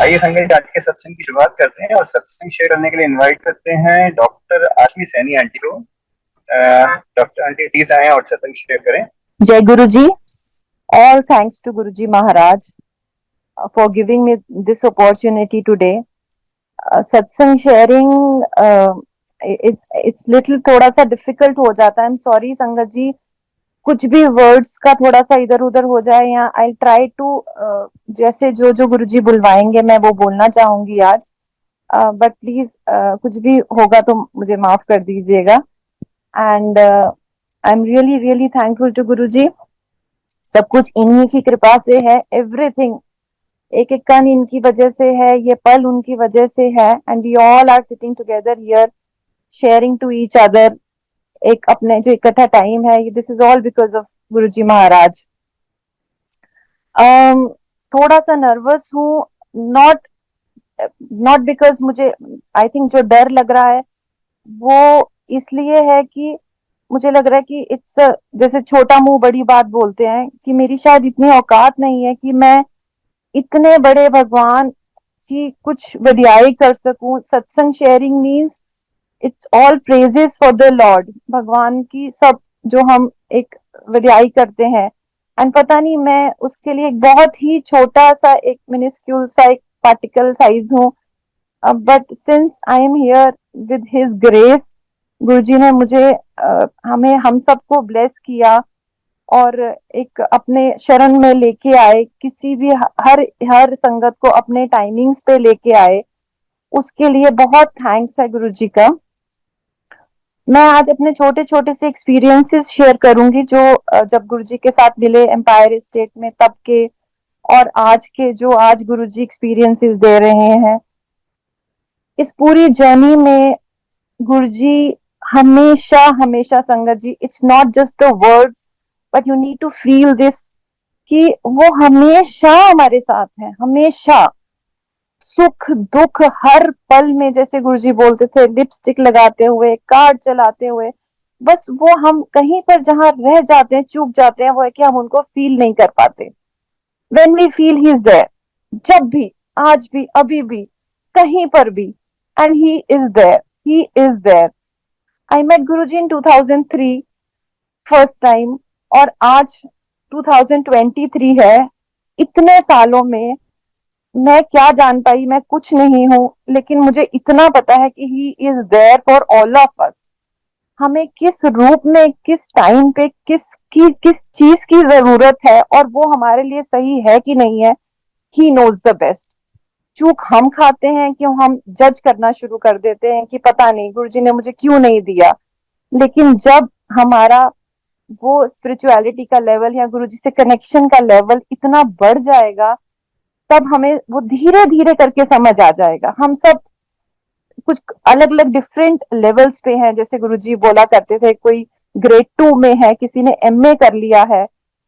आइए संजय जी, आज के सत्संग की शुरुआत करते हैं और सत्संग शेयर करने के लिए इनवाइट करते हैं डॉक्टर आरती सैनी आंटी को। डॉक्टर आंटी प्लीज आए और सत्संग शेयर करें। जय गुरु जी। All thanks to Guruji Maharaj for giving me this opportunity today. Satsang sharing, it's little थोड़ा सा difficult हो जाता है. I'm sorry संगत जी, कुछ भी words का थोड़ा सा इधर उधर हो जाए या I'll try to जैसे जो जो गुरुजी बुलवाएंगे मैं वो बोलना चाहूंगी आज. But please कुछ भी होगा तो मुझे माफ कर दीजिएगा. And I'm really really thankful to Guruji. सब कुछ इन्हीं की कृपा से है. एवरीथिंग एक एक कण इनकी वजह से है, ये पल उनकी वजह से है. And we all are sitting together here sharing to each other. एक अपने जो इकट्ठा टाइम है, this is all because of Guruji Maharaj. थोड़ा सा नर्वस हूँ. नॉट नॉट बिकॉज मुझे आई थिंक जो डर लग रहा है वो इसलिए है कि मुझे लग रहा है कि इट्स जैसे छोटा मुंह बड़ी बात बोलते हैं कि मेरी शायद इतनी औकात नहीं है कि मैं इतने बड़े भगवान की कुछ वडियाई कर सकूं. सत्संग sharing means it's all praises for the Lord. भगवान की सब जो हम एक वडियाई करते हैं. एंड पता नहीं मैं उसके लिए एक बहुत ही छोटा सा एक मिनिस्क्यूल सा एक पार्टिकल साइज हूँ. But since I am here with his grace, Guruji ने मुझे हमें हम सबको ब्लेस किया और एक अपने शरण में लेके आए. किसी भी हर हर संगत को अपने टाइमिंग्स पे लेके आए. उसके लिए बहुत थैंक्स है गुरुजी का. मैं आज अपने छोटे छोटे से एक्सपीरियंसेस शेयर करूंगी जो जब गुरुजी के साथ मिले एम्पायर स्टेट में तब के, और आज के जो आज गुरुजी एक्सपीरियंसेस दे रहे हैं. इस पूरी जर्नी में गुरुजी हमेशा हमेशा संगत जी, it's not just the words but you need to feel this कि वो हमेशा हमारे साथ है. हमेशा सुख दुख हर पल में, जैसे गुरुजी बोलते थे, लिपस्टिक लगाते हुए, कार्ड चलाते हुए. बस वो हम कहीं पर जहां रह जाते हैं, चूक जाते हैं, वो है कि हम उनको फील नहीं कर पाते. When we feel he is there, जब भी, आज भी, अभी भी, कहीं पर भी, and he is there. He is there. I met Guruji in 2003 first time और आज 2023 है. इतने सालों में मैं क्या जान पाई, मैं कुछ नहीं हूं, लेकिन मुझे इतना पता है कि he is there for all of us. हमें किस रूप में, किस टाइम पे, किस चीज की जरूरत है और वो हमारे लिए सही है कि नहीं है, ही नोज द बेस्ट. चूक हम खाते हैं कि हम जज करना शुरू कर देते हैं कि पता नहीं गुरुजी ने मुझे क्यों नहीं दिया. लेकिन जब हमारा वो स्पिरिचुअलिटी का लेवल या गुरुजी से कनेक्शन का लेवल इतना बढ़ जाएगा, तब हमें वो धीरे धीरे करके समझ आ जाएगा. हम सब कुछ अलग अलग डिफरेंट लेवल्स पे हैं. जैसे गुरुजी बोला करते थे, कोई ग्रेड 2 में है, किसी ने एमए कर लिया है.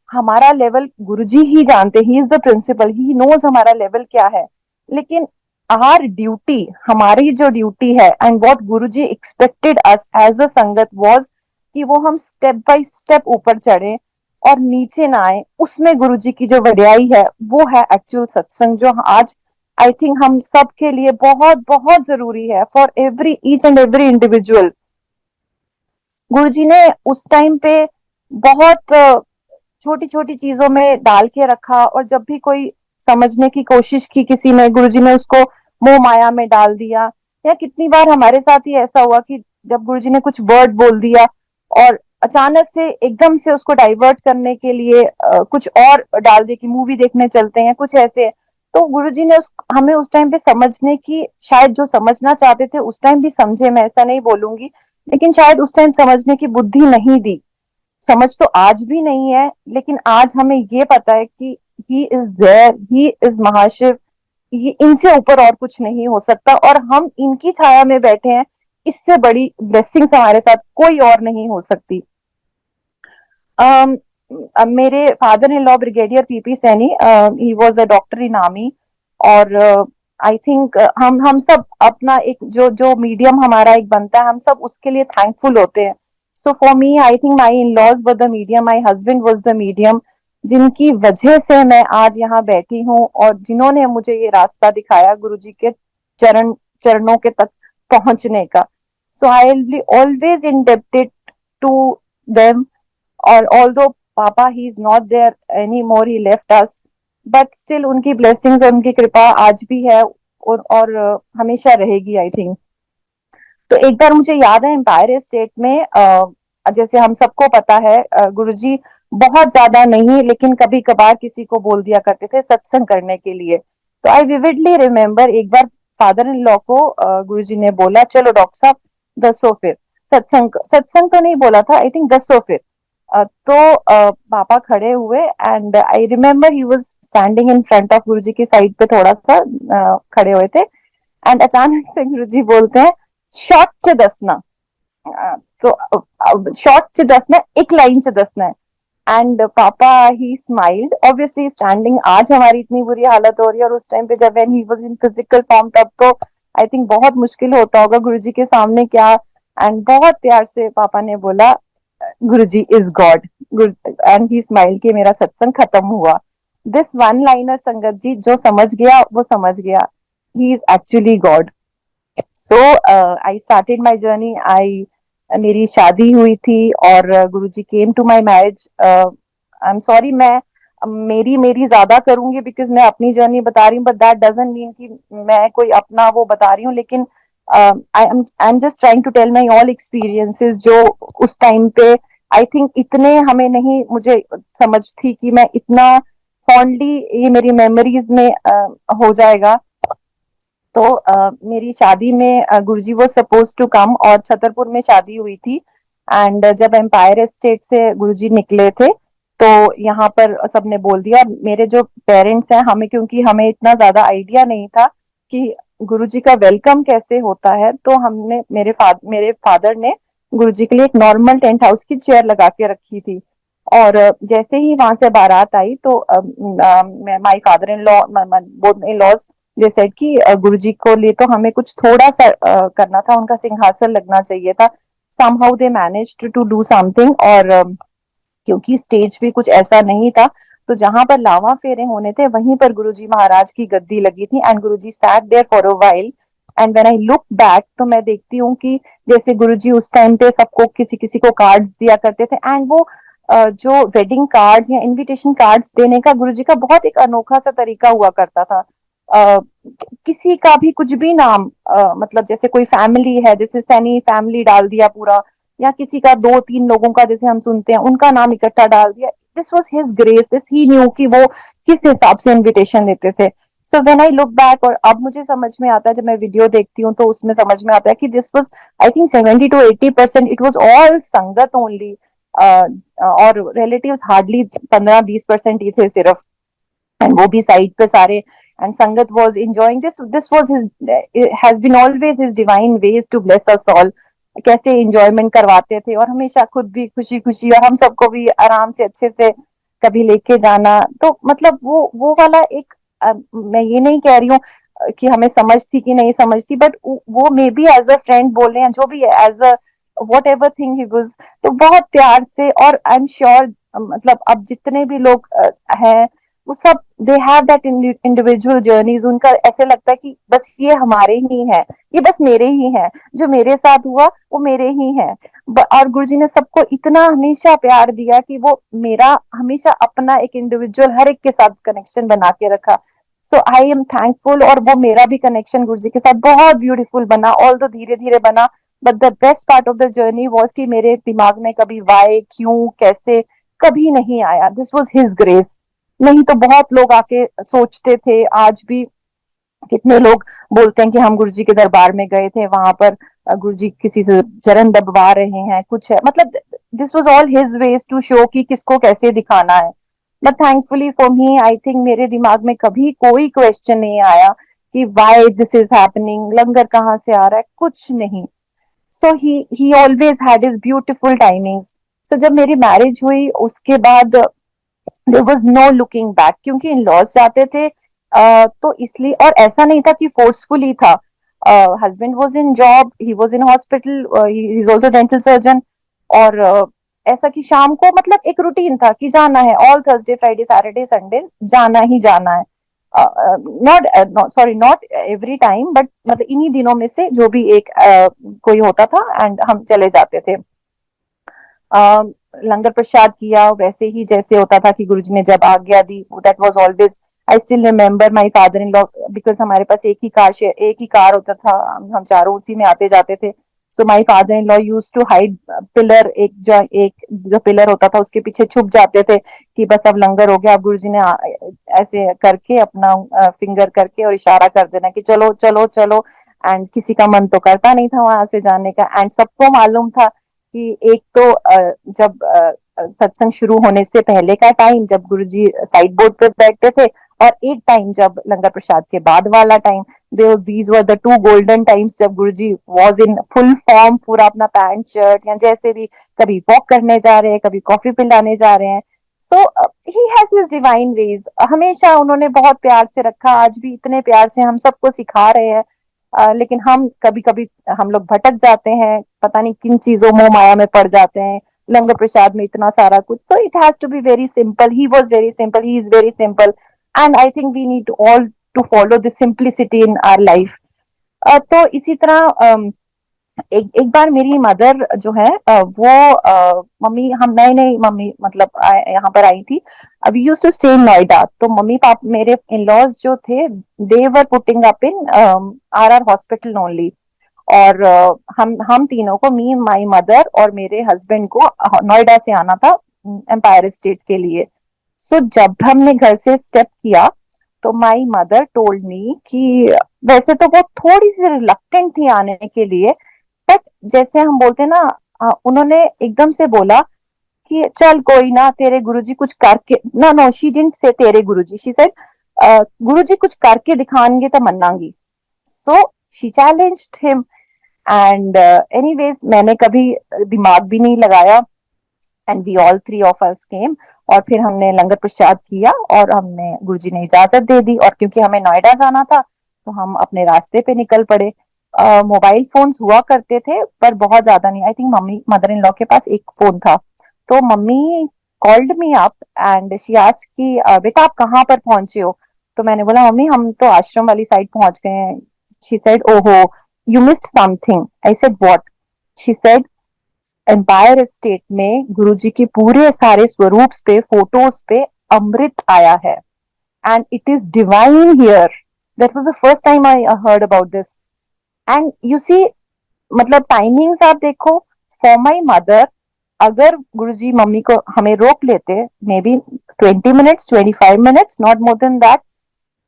हमारा लेवल गुरुजी ही जानते, he is the principal, he knows हमारा लेवल क्या है. लेकिन आर ड्यूटी, हमारी जो ड्यूटी है and what Guruji expected us as a sangat was कि वो हम स्टेप बाय स्टेप ऊपर चढ़े और नीचे ना आए. उसमें गुरुजी की जो वडियाई है वो है एक्चुअल सत्संग, जो आज आई थिंक हम सब के लिए बहुत बहुत जरूरी है, for every each and every individual. Guruji ने उस टाइम पे बहुत छोटी छोटी चीजों में डाल के रखा, और जब भी कोई समझने की कोशिश की किसी ने, गुरुजी ने उसको मोह माया में डाल दिया. या कितनी बार हमारे साथ ही ऐसा हुआ कि जब गुरुजी ने कुछ वर्ड बोल दिया और अचानक से एकदम से उसको डाइवर्ट करने के लिए कुछ और डाल दिया कि मूवी देखने चलते हैं, कुछ ऐसे. तो गुरुजी ने हमें उस टाइम पे समझने की, शायद जो समझना चाहते थे उस टाइम भी समझे, मैं ऐसा नहीं बोलूंगी, लेकिन शायद उस टाइम समझने की बुद्धि नहीं दी. समझ तो आज भी नहीं है, लेकिन आज हमें ये पता है कि he is there, he is Mahashiv. ये इनसे ऊपर और कुछ नहीं हो सकता और हम इनकी छाया में बैठे हैं. इससे बड़ी ब्लेसिंग्स हमारे साथ कोई और नहीं हो सकती. मेरे father in law brigadier PP Saini, he was a doctor in army. और आई थिंक हम सब अपना एक जो जो मीडियम हमारा एक बनता है, हम सब उसके लिए थैंकफुल होते हैं. So for me, I think my in-laws were the medium, my husband was the medium. जिनकी वजह से मैं आज यहाँ बैठी हूँ और जिन्होंने मुझे ये रास्ता दिखाया गुरुजी के चरणों के तक पहुंचने का. So I will be always indebted to them. और ऑल्दो पापा he is not there any more, he left us, but still उनकी ब्लेसिंग्स और उनकी कृपा आज भी है और हमेशा रहेगी आई थिंक. तो एक बार मुझे याद है एम्पायर एस्टेट में जैसे हम सबको पता है गुरुजी बहुत ज्यादा नहीं लेकिन कभी कभार किसी को बोल दिया करते थे सत्संग करने के लिए. तो आई विविडली रिमेम्बर एक बार फादर इन लॉ को गुरुजी ने बोला चलो डॉक्टर साहब दसो फिर सत्संग. सत्संग तो नहीं बोला था, आई थिंक दसो फिर. तो पापा खड़े हुए and I remember he was standing in front of Guruji की साइड पे थोड़ा सा खड़े हुए थे. एंड अचानक से गुरुजी बोलते हैं शॉर्ट च दसना. तो शॉर्ट च दसना, एक लाइन च दसना है. एंड पापा ही स्माइल्ड ऑब्वियसली स्टैंडिंग. आज हमारी इतनी बुरी हालत हो रही है और उस टाइम पे जब when he was in physical form तब तो आई थिंक बहुत मुश्किल होता होगा गुरुजी के सामने क्या. एंड बहुत प्यार से पापा ने बोला Guruji is god. And he smile कि मेरा सत्संग खत्म हुआ. दिस वन लाइनर संगत जी जो समझ गया वो समझ गया. He is actually god. So I started my journey. मेरी शादी हुई थी और Guruji came to my marriage. I am sorry मैं मेरी ज्यादा करूंगी बिकॉज मैं अपनी जर्नी बता रही हूँ, बट दैट डजंट मीन कि मैं कोई अपना वो बता रही हूँ. लेकिन I am just trying to tell my all experiences जो उस टाइम पे आई थिंक इतने हमें नहीं मुझे समझ थी कि मैं इतना फॉन्डली ये मेरी मेमोरीज में हो जाएगा. तो मेरी शादी में गुरुजी वो सपोज टू कम और छतरपुर में शादी हुई थी. एंड जब एम्पायर एस्टेट से गुरुजी निकले थे तो यहाँ पर सबने बोल दिया. मेरे जो पेरेंट्स हैं हमें क्योंकि हमें इतना ज्यादा आइडिया नहीं था कि गुरुजी का वेलकम कैसे होता है, तो हमने मेरे फादर ने गुरुजी के लिए एक नॉर्मल टेंट हाउस की चेयर लगा के रखी थी. और जैसे ही वहां से बारात आई तो my father in law both in laws they said कि गुरुजी को लिए तो हमें कुछ थोड़ा सा करना था, उनका सिंहासन लगना चाहिए था. Somehow they managed to do something. और क्योंकि स्टेज भी कुछ ऐसा नहीं था तो जहां पर लावा फेरे होने थे वहीं पर गुरुजी महाराज की गद्दी लगी थी. And Guruji sat there for a while. And when I look back तो मैं देखती हूँ कि जैसे गुरुजी उस टाइम पे सबको किसी किसी को कार्ड्स दिया करते थे. एंड वो जो वेडिंग कार्ड्स या इनविटेशन कार्ड्स देने का गुरुजी का बहुत एक अनोखा सा तरीका हुआ करता था. uh, किसी का भी कुछ भी नाम मतलब जैसे कोई फैमिली है जैसे सैनी फैमिली डाल दिया पूरा, या किसी का दो तीन लोगों का जैसे हम सुनते हैं उनका नाम इकट्ठा डाल दिया. This was his grace. This he new कि वो किस हिसाब से इनविटेशन देते थे. So when I look back और अब मुझे समझ में आता है जब मैं वीडियो देखती हूँ तो उसमें समझ में आता है कि this was I think 70 to 80% it was all संगत ओनली. और रिलेटिव्स हार्डली 15-20% ही थे सिर्फ. एंड वो भी साइड पे सारे. And sangat was enjoying this was his has been always his divine ways to bless us all. कैसे एंजॉयमेंट करवाते थे और हमेशा खुद भी खुशी खुशी और हम सबको भी आराम से अच्छे से कभी लेके जाना. तो मतलब वो वाला एक मैं ये नहीं कह रही हूँ कि हमें समझ थी कि नहीं समझ थी, बट वो maybe as a friend बोल रहे हैं जो भी as a whatever thing he was. तो बहुत प्यार से. और आई एम श्योर मतलब अब जितने भी लोग हैं वो सब they have that individual journeys. उनका ऐसे लगता है कि बस ये हमारे ही है, ये बस मेरे ही है, जो मेरे साथ हुआ वो मेरे ही है. और गुरुजी ने सबको इतना हमेशा प्यार दिया कि वो मेरा हमेशा अपना एक इंडिविजुअल हर एक के साथ कनेक्शन बना के रखा. सो आई एम थैंकफुल. और वो मेरा भी कनेक्शन गुरुजी के साथ बहुत ब्यूटीफुल बना, ऑल दो धीरे धीरे बना. But the best part of the journey was कि मेरे दिमाग में कभी वाई क्यों कैसे कभी नहीं आया. This was his grace. नहीं तो बहुत लोग आके सोचते थे, आज भी कितने लोग बोलते हैं कि हम गुरुजी के दरबार में गए थे, वहां पर गुरुजी किसी से चरण दबवा रहे हैं कुछ है. मतलब this was all his ways to show कि किसको कैसे दिखाना है. But thankfully for me I think मेरे दिमाग में कभी कोई क्वेश्चन नहीं आया कि व्हाई दिस इज हैपनिंग, लंगर कहाँ से आ रहा है, कुछ नहीं. So he always had his beautiful timings. So जब मेरी मैरिज हुई उसके बाद there was no looking back, क्योंकि इन लॉज जाते थे तो इसलिए. और ऐसा नहीं था कि फोर्सफुली था. Husband was in job, he was in hospital, he is also dental surgeon. और ऐसा कि शाम को मतलब एक रूटीन था कि जाना है, all Thursday Friday Saturday Sunday जाना ही जाना है। Not sorry not every time, but मतलब इन्हीं दिनों में से जो भी एक कोई होता था एंड हम चले जाते थे। लंगर प्रसाद किया वैसे ही जैसे होता था कि गुरुजी ने जब आज्ञा दी, that was always. I still remember my father in law, because हमारे पास एक ही कार होता था, हम चारों उसी में आते जाते थे। So my father in law use to hide pillar, एक जो पिलर होता था उसके पीछे छुप जाते थे कि बस अब लंगर हो गया। अब गुरुजी ने ऐसे करके अपना फिंगर करके और इशारा कर देना कि चलो चलो चलो। एंड किसी का मन तो करता नहीं था वहां से जाने का, एंड सबको मालूम था कि एक तो जब सत्संग शुरू होने से पहले का टाइम जब गुरुजी साइड बोर्ड पे बैठते थे, और एक टाइम जब लंगर प्रसाद के बाद वाला time, these were the two golden times जब गुरुजी वाज इन फुल फॉर्म, पूरा अपना पैंट शर्ट या जैसे भी, कभी वॉक करने जा रहे हैं, कभी कॉफी पिलाने जा रहे हैं। So he has his divine rays, हमेशा उन्होंने बहुत प्यार से रखा, आज भी इतने प्यार से हम सबको सिखा रहे हैं। लेकिन हम कभी कभी हम लोग भटक जाते हैं, पता नहीं किन चीजों मोह माया में पड़ जाते हैं। लंगर प्रसाद में इतना सारा कुछ, तो it has to be very simple, he was very simple, he is very simple, and I think we need all to follow this simplicity in our life. तो इसी तरह एक एक बार मेरी मदर जो है मम्मी, हम नए नए मम्मी मतलब यहाँ पर आई थी। We use to stay in Noida, तो मम्मी पापा मेरे इन लॉज जो थे, they were putting up in our hospital only. और हम तीनों को, मी माई मदर और मेरे हस्बैंड को नोएडा से आना था एम्पायर स्टेट के लिए। सो जब हमने घर से स्टेप किया तो माई मदर टोल्ड मी कि वैसे तो वो थोड़ी सी रिलक्टेंट थी आने के लिए, बट जैसे हम बोलते हैं ना, उन्होंने एकदम से बोला कि चल कोई ना, तेरे गुरुजी कुछ करके ना, नो शी डिडंट से तेरे गुरुजी, शी सेड गुरुजी कुछ करके दिखाएंगे तो मनांगी। So she challenged him, and anyways मैंने कभी दिमाग भी नहीं लगाया, and we all three of us came. और फिर हमने लंगर प्रसाद किया और हमने, गुरुजी ने इजाजत दे दी, और क्योंकि हमें नोएडा जाना था तो हम अपने रास्ते पे निकल पड़े। मोबाइल फोन्स हुआ करते थे पर बहुत ज्यादा नहीं, I think mummy mother in law के पास एक फोन था। तो mummy called me up and she asked कि बेटा आप कहाँ पर पहुंचे हो? तो मैंने बोला मम्मी हम तो आश्रम वाली साइड पहुंच गए हैं। She said oho you missed something. I said what? She said Empire State में गुरुजी के पूरे सारे स्वरूप पे, फोटोज पे अमृत आया है, and it is divine here. That was the first time I heard about this. And you see, मतलब टाइमिंग्स आप देखो, फॉर माई मदर, अगर गुरुजी मम्मी को हमें रोक लेते, maybe 20 minutes 25 minutes, not more than that,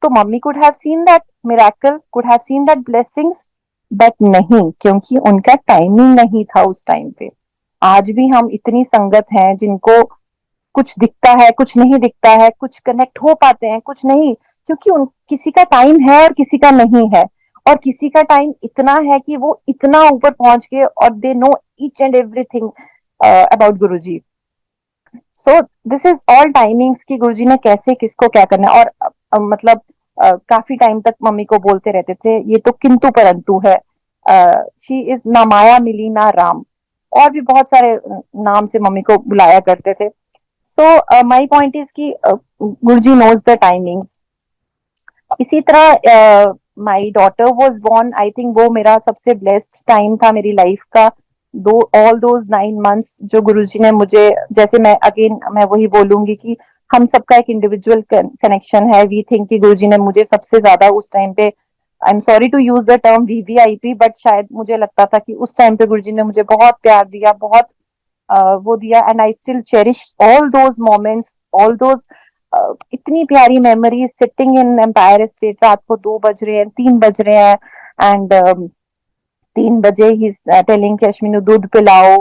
तो मम्मी could have seen that miracle, could have seen that blessings. But नहीं, क्योंकि उनका टाइमिंग नहीं था उस टाइम पे। आज भी हम इतनी संगत हैं जिनको कुछ दिखता है, कुछ नहीं दिखता है, कुछ कनेक्ट हो पाते हैं, कुछ नहीं, क्योंकि उन किसी का टाइम है और किसी का नहीं है। और किसी का टाइम इतना है कि वो इतना ऊपर पहुंच गए और they know each and everything about Guruji. So this is all timings कि गुरुजी ने कैसे किसको क्या करना है। और मतलब काफी टाइम तक मम्मी को बोलते रहते थे ये तो किंतु परंतु है, शी इज ना माया मिली ना राम, और भी बहुत सारे नाम से मम्मी को बुलाया करते थे। सो माई पॉइंट इज कि गुरुजी नोज द टाइमिंग्स। इसी तरह my daughter was born, I think वो मेरा सबसे ब्लेस्ड टाइम था मेरी लाइफ का। दो ऑल दोज 9 मंथ्स जो गुरुजी ने मुझे, जैसे मैं वही बोलूंगी कि हम सबका एक इंडिविजुअल कनेक्शन है। वी थिंक कि गुरुजी ने मुझे सबसे ज्यादा उस टाइम पे, I am sorry to use the term VVIP, but शायद मुझे लगता था कि उस टाइम पे गुरुजी ने मुझे बहुत प्यार दिया, बहुत वो दिया, and I still cherish all those moments, all those इतनी प्यारी memories sitting in Empire State. रात को 2 बज रहे हैं, 3 बज रहे हैं, एंड 3 बजे ही टेलिंग कि अश्विनी दूध पिलाओ।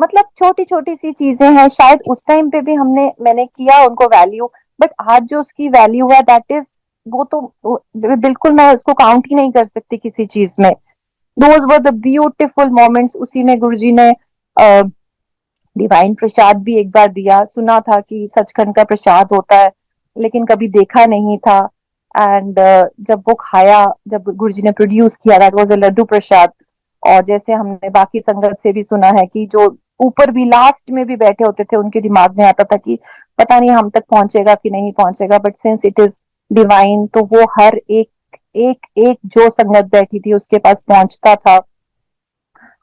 मतलब छोटी छोटी सी चीजें हैं, शायद उस टाइम पे भी मैंने किया उनको वैल्यू, बट आज जो उसकी वैल्यू है दैट इज, बिल्कुल मैं उसको काउंट ही नहीं कर सकती किसी चीज में। Those were the beautiful moments. उसी में गुरुजी ने डिवाइन प्रसाद भी एक बार दिया, सुना था कि सचखंड का प्रसाद होता है लेकिन कभी देखा नहीं था। एंड जब वो खाया, जब गुरुजी ने प्रोड्यूस किया, दैट वाज अ लड्डू प्रसाद। और जैसे हमने बाकी संगत से भी सुना है कि जो ऊपर भी लास्ट में भी बैठे होते थे, उनके दिमाग में आता था कि पता नहीं हम तक पहुंचेगा कि नहीं पहुंचेगा, but since it is divine, तो वो हर एक एक एक जो संगत बैठी थी उसके पास पहुंचता था।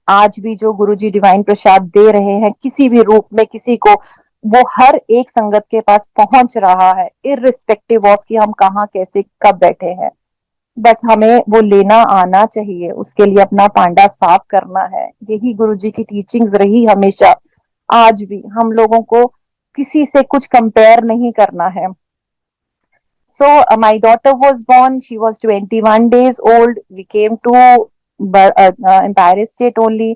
आज भी जो गुरुजी डिवाइन प्रसाद दे रहे हैं किसी भी रूप में किसी को, वो हर एक संगत के पास पहुंच रहा है, इररिस्पेक्टिव ऑफ कि हम कहाँ कैसे कब बैठे हैं। बट हमें वो लेना आना चाहिए, उसके लिए अपना पांडा साफ करना है। यही गुरुजी की टीचिंग्स रही हमेशा। आज भी हम लोगों को किसी से कुछ कंपेयर नहीं करना है। So my daughter was born. She was 21 days old. We came to Empire State only.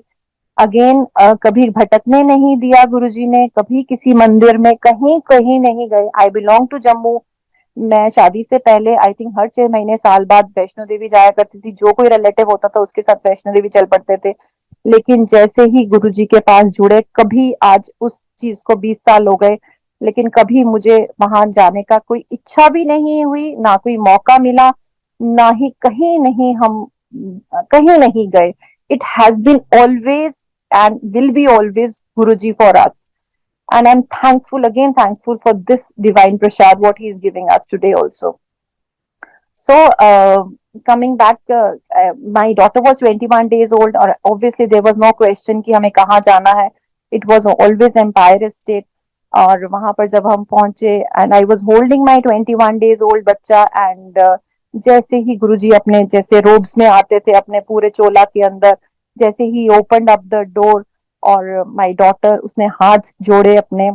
Again कभी भटकने नहीं दिया गुरुजी ने, कभी किसी मंदिर में कहीं कहीं नहीं गए। I belong to Jammu. मैं शादी से पहले आई थिंक हर 6 महीने साल बाद वैष्णो देवी जाया करती थी। जो कोई रिलेटिव होता था उसके साथ वैष्णो देवी चल पड़ते थे। लेकिन जैसे ही गुरुजी के पास जुड़े, कभी, आज उस चीज को 20 साल हो गए, लेकिन कभी मुझे वहां जाने का कोई इच्छा भी नहीं हुई, ना कोई मौका मिला, ना ही कहीं नहीं हम कहीं नहीं गए। It has been always and will be always Guruji for us. And I'm thankful, again thankful for this divine prasad, what he is giving us today also. So, coming back, my daughter was 21 days old, or obviously there was no question कि हमें कहाँ जाना है. It was always Empire State. और वहां पर जब हम पहुंचे, and I was holding my 21 days old बच्चा, and जैसे ही गुरुजी अपने जैसे रोब्स में आते थे अपने पूरे चोला के अंदर, जैसे ही ओपनड अप द डोर, और माय डॉटर उसने हाथ जोड़े अपने,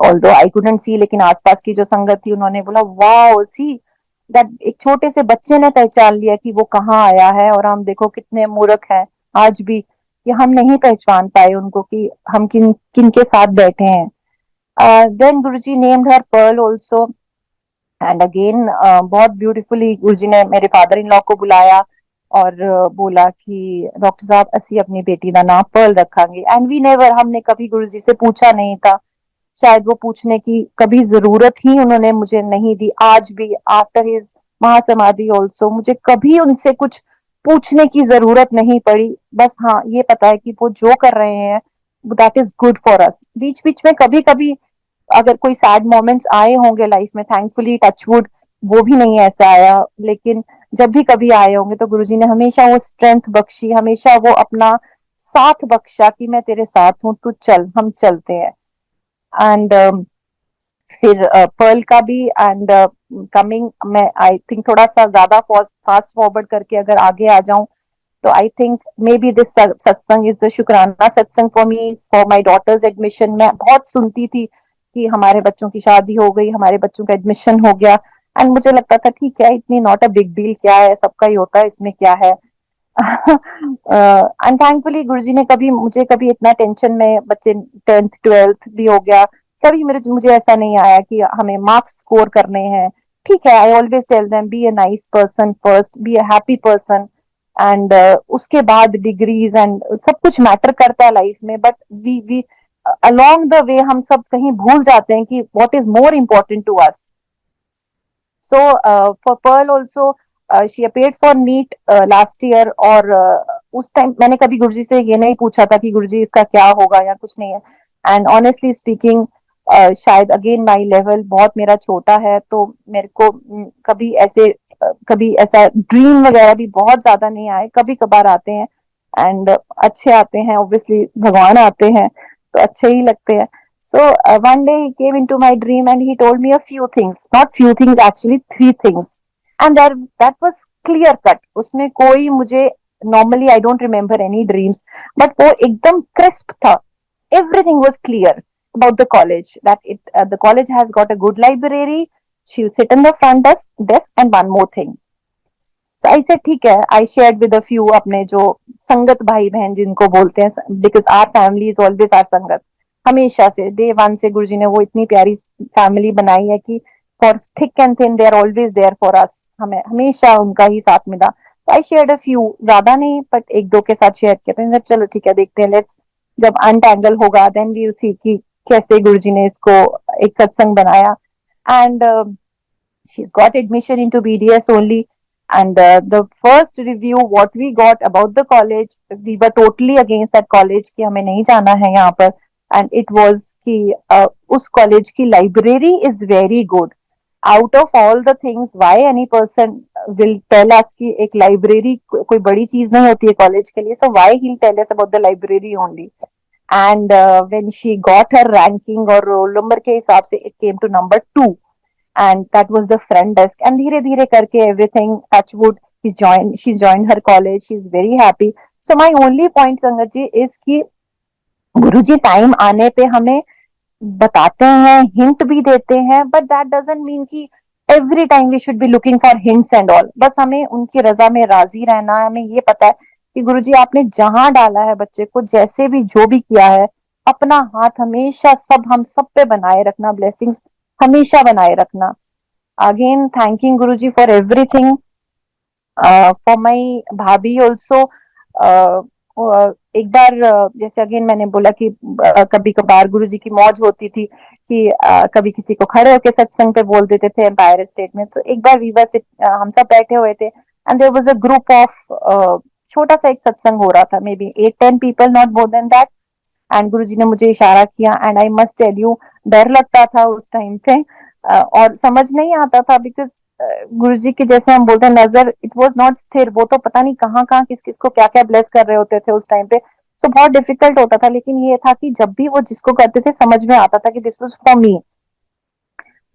ऑल्दो आई कुडंट सी, लेकिन आसपास की जो संगत थी उन्होंने बोला वाओ सी दैट, एक छोटे से बच्चे ने पहचान लिया कि वो कहाँ आया है। और हम देखो कितने मूर्ख हैं आज भी कि हम नहीं पहचान पाए उनको कि हम किन किन के साथ बैठे हैं। Then Guruji named her Pearl also, and again बहुत ब्यूटीफुली गुरुजी ने मेरे फादर इन लॉ को बुलाया और बोला कि डॉक्टर साहब असी अपनी बेटी का नाम पर्ल रखांगे। एंड वी नेवर, हमने कभी गुरुजी से पूछा नहीं था, शायद वो पूछने की कभी जरूरत ही उन्होंने मुझे नहीं दी। आज भी आफ्टर हिज महासमाधि ऑल्सो मुझे कभी उनसे कुछ पूछने की जरूरत नहीं पड़ी। बस हाँ ये पता है कि वो जो कर रहे हैं that is good for us. बीच बीच में कभी कभी अगर कोई सैड मोमेंट्स आए होंगे लाइफ में, थैंकफुली टचवुड वो भी नहीं ऐसा आया, लेकिन जब भी कभी आए होंगे तो गुरुजी ने हमेशा वो स्ट्रेंथ बख्शी, हमेशा वो अपना साथ बख्शा कि मैं तेरे साथ हूं, तू चल, हम चलते हैं। एंड फिर पर्ल का भी, एंड कमिंग, मैं आई थिंक थोड़ा सा ज्यादा फास्ट फॉरवर्ड करके अगर आगे आ जाऊं तो I think may be this satsang is shukrana satsang for me, for my daughter's admission. मैं बहुत सुनती थी कि हमारे बच्चों की शादी हो गई, हमारे बच्चों का एडमिशन हो गया, एंड मुझे लगता था ठीक है, इतनी नॉट अ बिग डील, क्या है, सबका ही होता है, इसमें क्या है। एंड थैंकफुली गुरुजी ने कभी मुझे कभी इतना टेंशन में, बच्चे 10th 12th भी हो गया, कभी मेरे मुझे ऐसा नहीं आया कि हमें मार्क्स स्कोर करने हैं। ठीक है, I always tell them be a nice person first, be a happy person, and उसके बाद डिग्रीज एंड सब कुछ मैटर करता है लाइफ में। But we along the way हम सब कहीं भूल जाते हैं कि what is more important to us. So for Pearl also, she appeared for NEET last year, और उस टाइम मैंने कभी गुरुजी से ये नहीं पूछा था कि गुरुजी इसका क्या होगा या कुछ नहीं है। एंड ऑनेस्टली स्पीकिंग, शायद अगेन माई लेवल बहुत मेरा छोटा है, तो मेरे को कभी ऐसे कभी ऐसा ड्रीम वगैरह भी बहुत ज्यादा नहीं आए, कभी कभार आते हैं एंड अच्छे आते हैं, ऑब्वियसली भगवान आते हैं तो अच्छे ही लगते हैं। So one day he came into my dream and he told me a few things, not few things, actually 3 things, and that was clear cut. उसमें कोई मुझे, normally I don't remember any dreams, but वो एकदम crisp था. Everything was clear about the college. That the college has got a good library. She'll sit in the front desk, and one more thing. So I said ठीक है. I shared with a few अपने जो संगत भाई बहन जिनको बोलते हैं, because our family is always our संगत. हमेशा से डे वन से गुरुजी ने वो इतनी प्यारी फैमिली बनाई है कि for thick and thin they are always there for us, हमें हमेशा उनका ही साथ मिला। तो आई शेयर्ड अ फ्यू, ज्यादा नहीं बट एक दो के साथ शेयर किया। तो चलो ठीक है, देखते हैं, लेट्स जब अनटैंगल होगा देन वी विल सी कि कैसे गुरुजी ने इसको एक सत्संग बनाया। And she got admission into BDS only, And the first review what we got about the college, we were totally against that college कि हमें नहीं जाना है यहाँ पर. And it was कि उस college की library is very good. Out of all the things, why any person will tell us कि एक library कोई बड़ी चीज नहीं होती है college के लिए, so why he'll tell us about the library only. And when she got her ranking और roll number के हिसाब से it came to number 2. And that was the front desk, and धीरे धीरे करके everything, touchwood, she's joined her college, she's very happy. So my only point संगत जी is कि गुरुजी time आने पे हमें बताते हैं, हिंट भी देते हैं, बट दैट डजंट मीन कि every time we should be looking for hints and all. बस हमें उनकी रजा में राजी रहना है. हमें ये पता है कि गुरुजी आपने जहां डाला है बच्चे को, जैसे भी जो भी किया है, अपना हाथ हमेशा हम सब पे बनाए रखना, ब्लेसिंग्स हमेशा बनाए रखना. Again thanking Guruji for everything. For my भाभी ऑल्सो, एक बार जैसे अगेन मैंने बोला कि कभी कभार गुरुजी की मौज होती थी कि कभी किसी को खड़े होकर सत्संग पे बोल देते थे एम्पायर स्टेट में. तो एक बार वीवा से हम सब बैठे हुए थे and there was a group of, छोटा सा एक सत्संग हो रहा था, maybe 8-10 people, not more than that. And Guruji ने मुझे इशारा किया and I must tell you, डर लगता था उस टाइम पे और समझ नहीं आता था बिकॉज गुरुजी के जैसे हम बोलते हैं नजर, इट वाज नॉट स्थिर. वो तो पता नहीं कहाँ कहाँ किस किस को क्या क्या ब्लेस कर रहे होते थे उस टाइम पे. सो बहुत डिफिकल्ट होता था. लेकिन ये था कि जब भी वो जिसको करते थे समझ में आता था कि दिस वाज फॉर मी.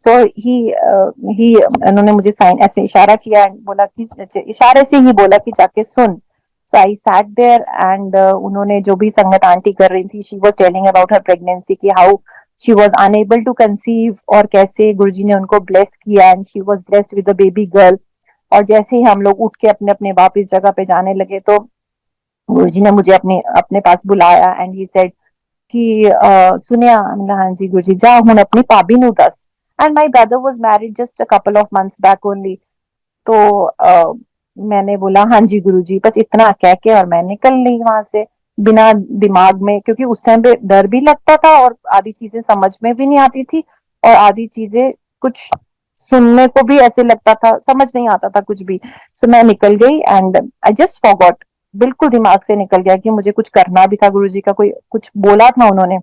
सो ही उन्होंने मुझे साइन ऐसे इशारा किया एंड बोला कि इशारे से ही बोला कि जाके सुन. So I sat there and उन्होंने जो भी संगत आंटी कर रही थी, she was telling about her pregnancy कि how she was unable to conceive और कैसे गुरुजी ने उनको ब्लेस किया and she was blessed with a baby girl. और जैसे ही हम लोग उठ के अपने अपने वापस जगह पे जाने लगे तो गुरुजी ने मुझे अपने अपने पास बुलाया एंड ही सेड कि सुनिया. हाँ जी गुरुजी, जा हुन अपनी भाभी नु दस. And my brother was married just a couple of months back only. तो मैंने बोला हाँ जी गुरुजी, बस इतना कह के और मैं निकल ली वहां से बिना दिमाग में, क्योंकि उस टाइम पे डर भी लगता था और आधी चीजें समझ में भी नहीं आती थी और आधी चीजें कुछ सुनने को भी ऐसे लगता था, समझ नहीं आता था कुछ भी. सो मैं निकल गई एंड आई जस्ट फॉरगॉट, बिल्कुल दिमाग से निकल गया कि मुझे कुछ करना भी था. गुरुजी का कोई कुछ बोला था उन्होंने.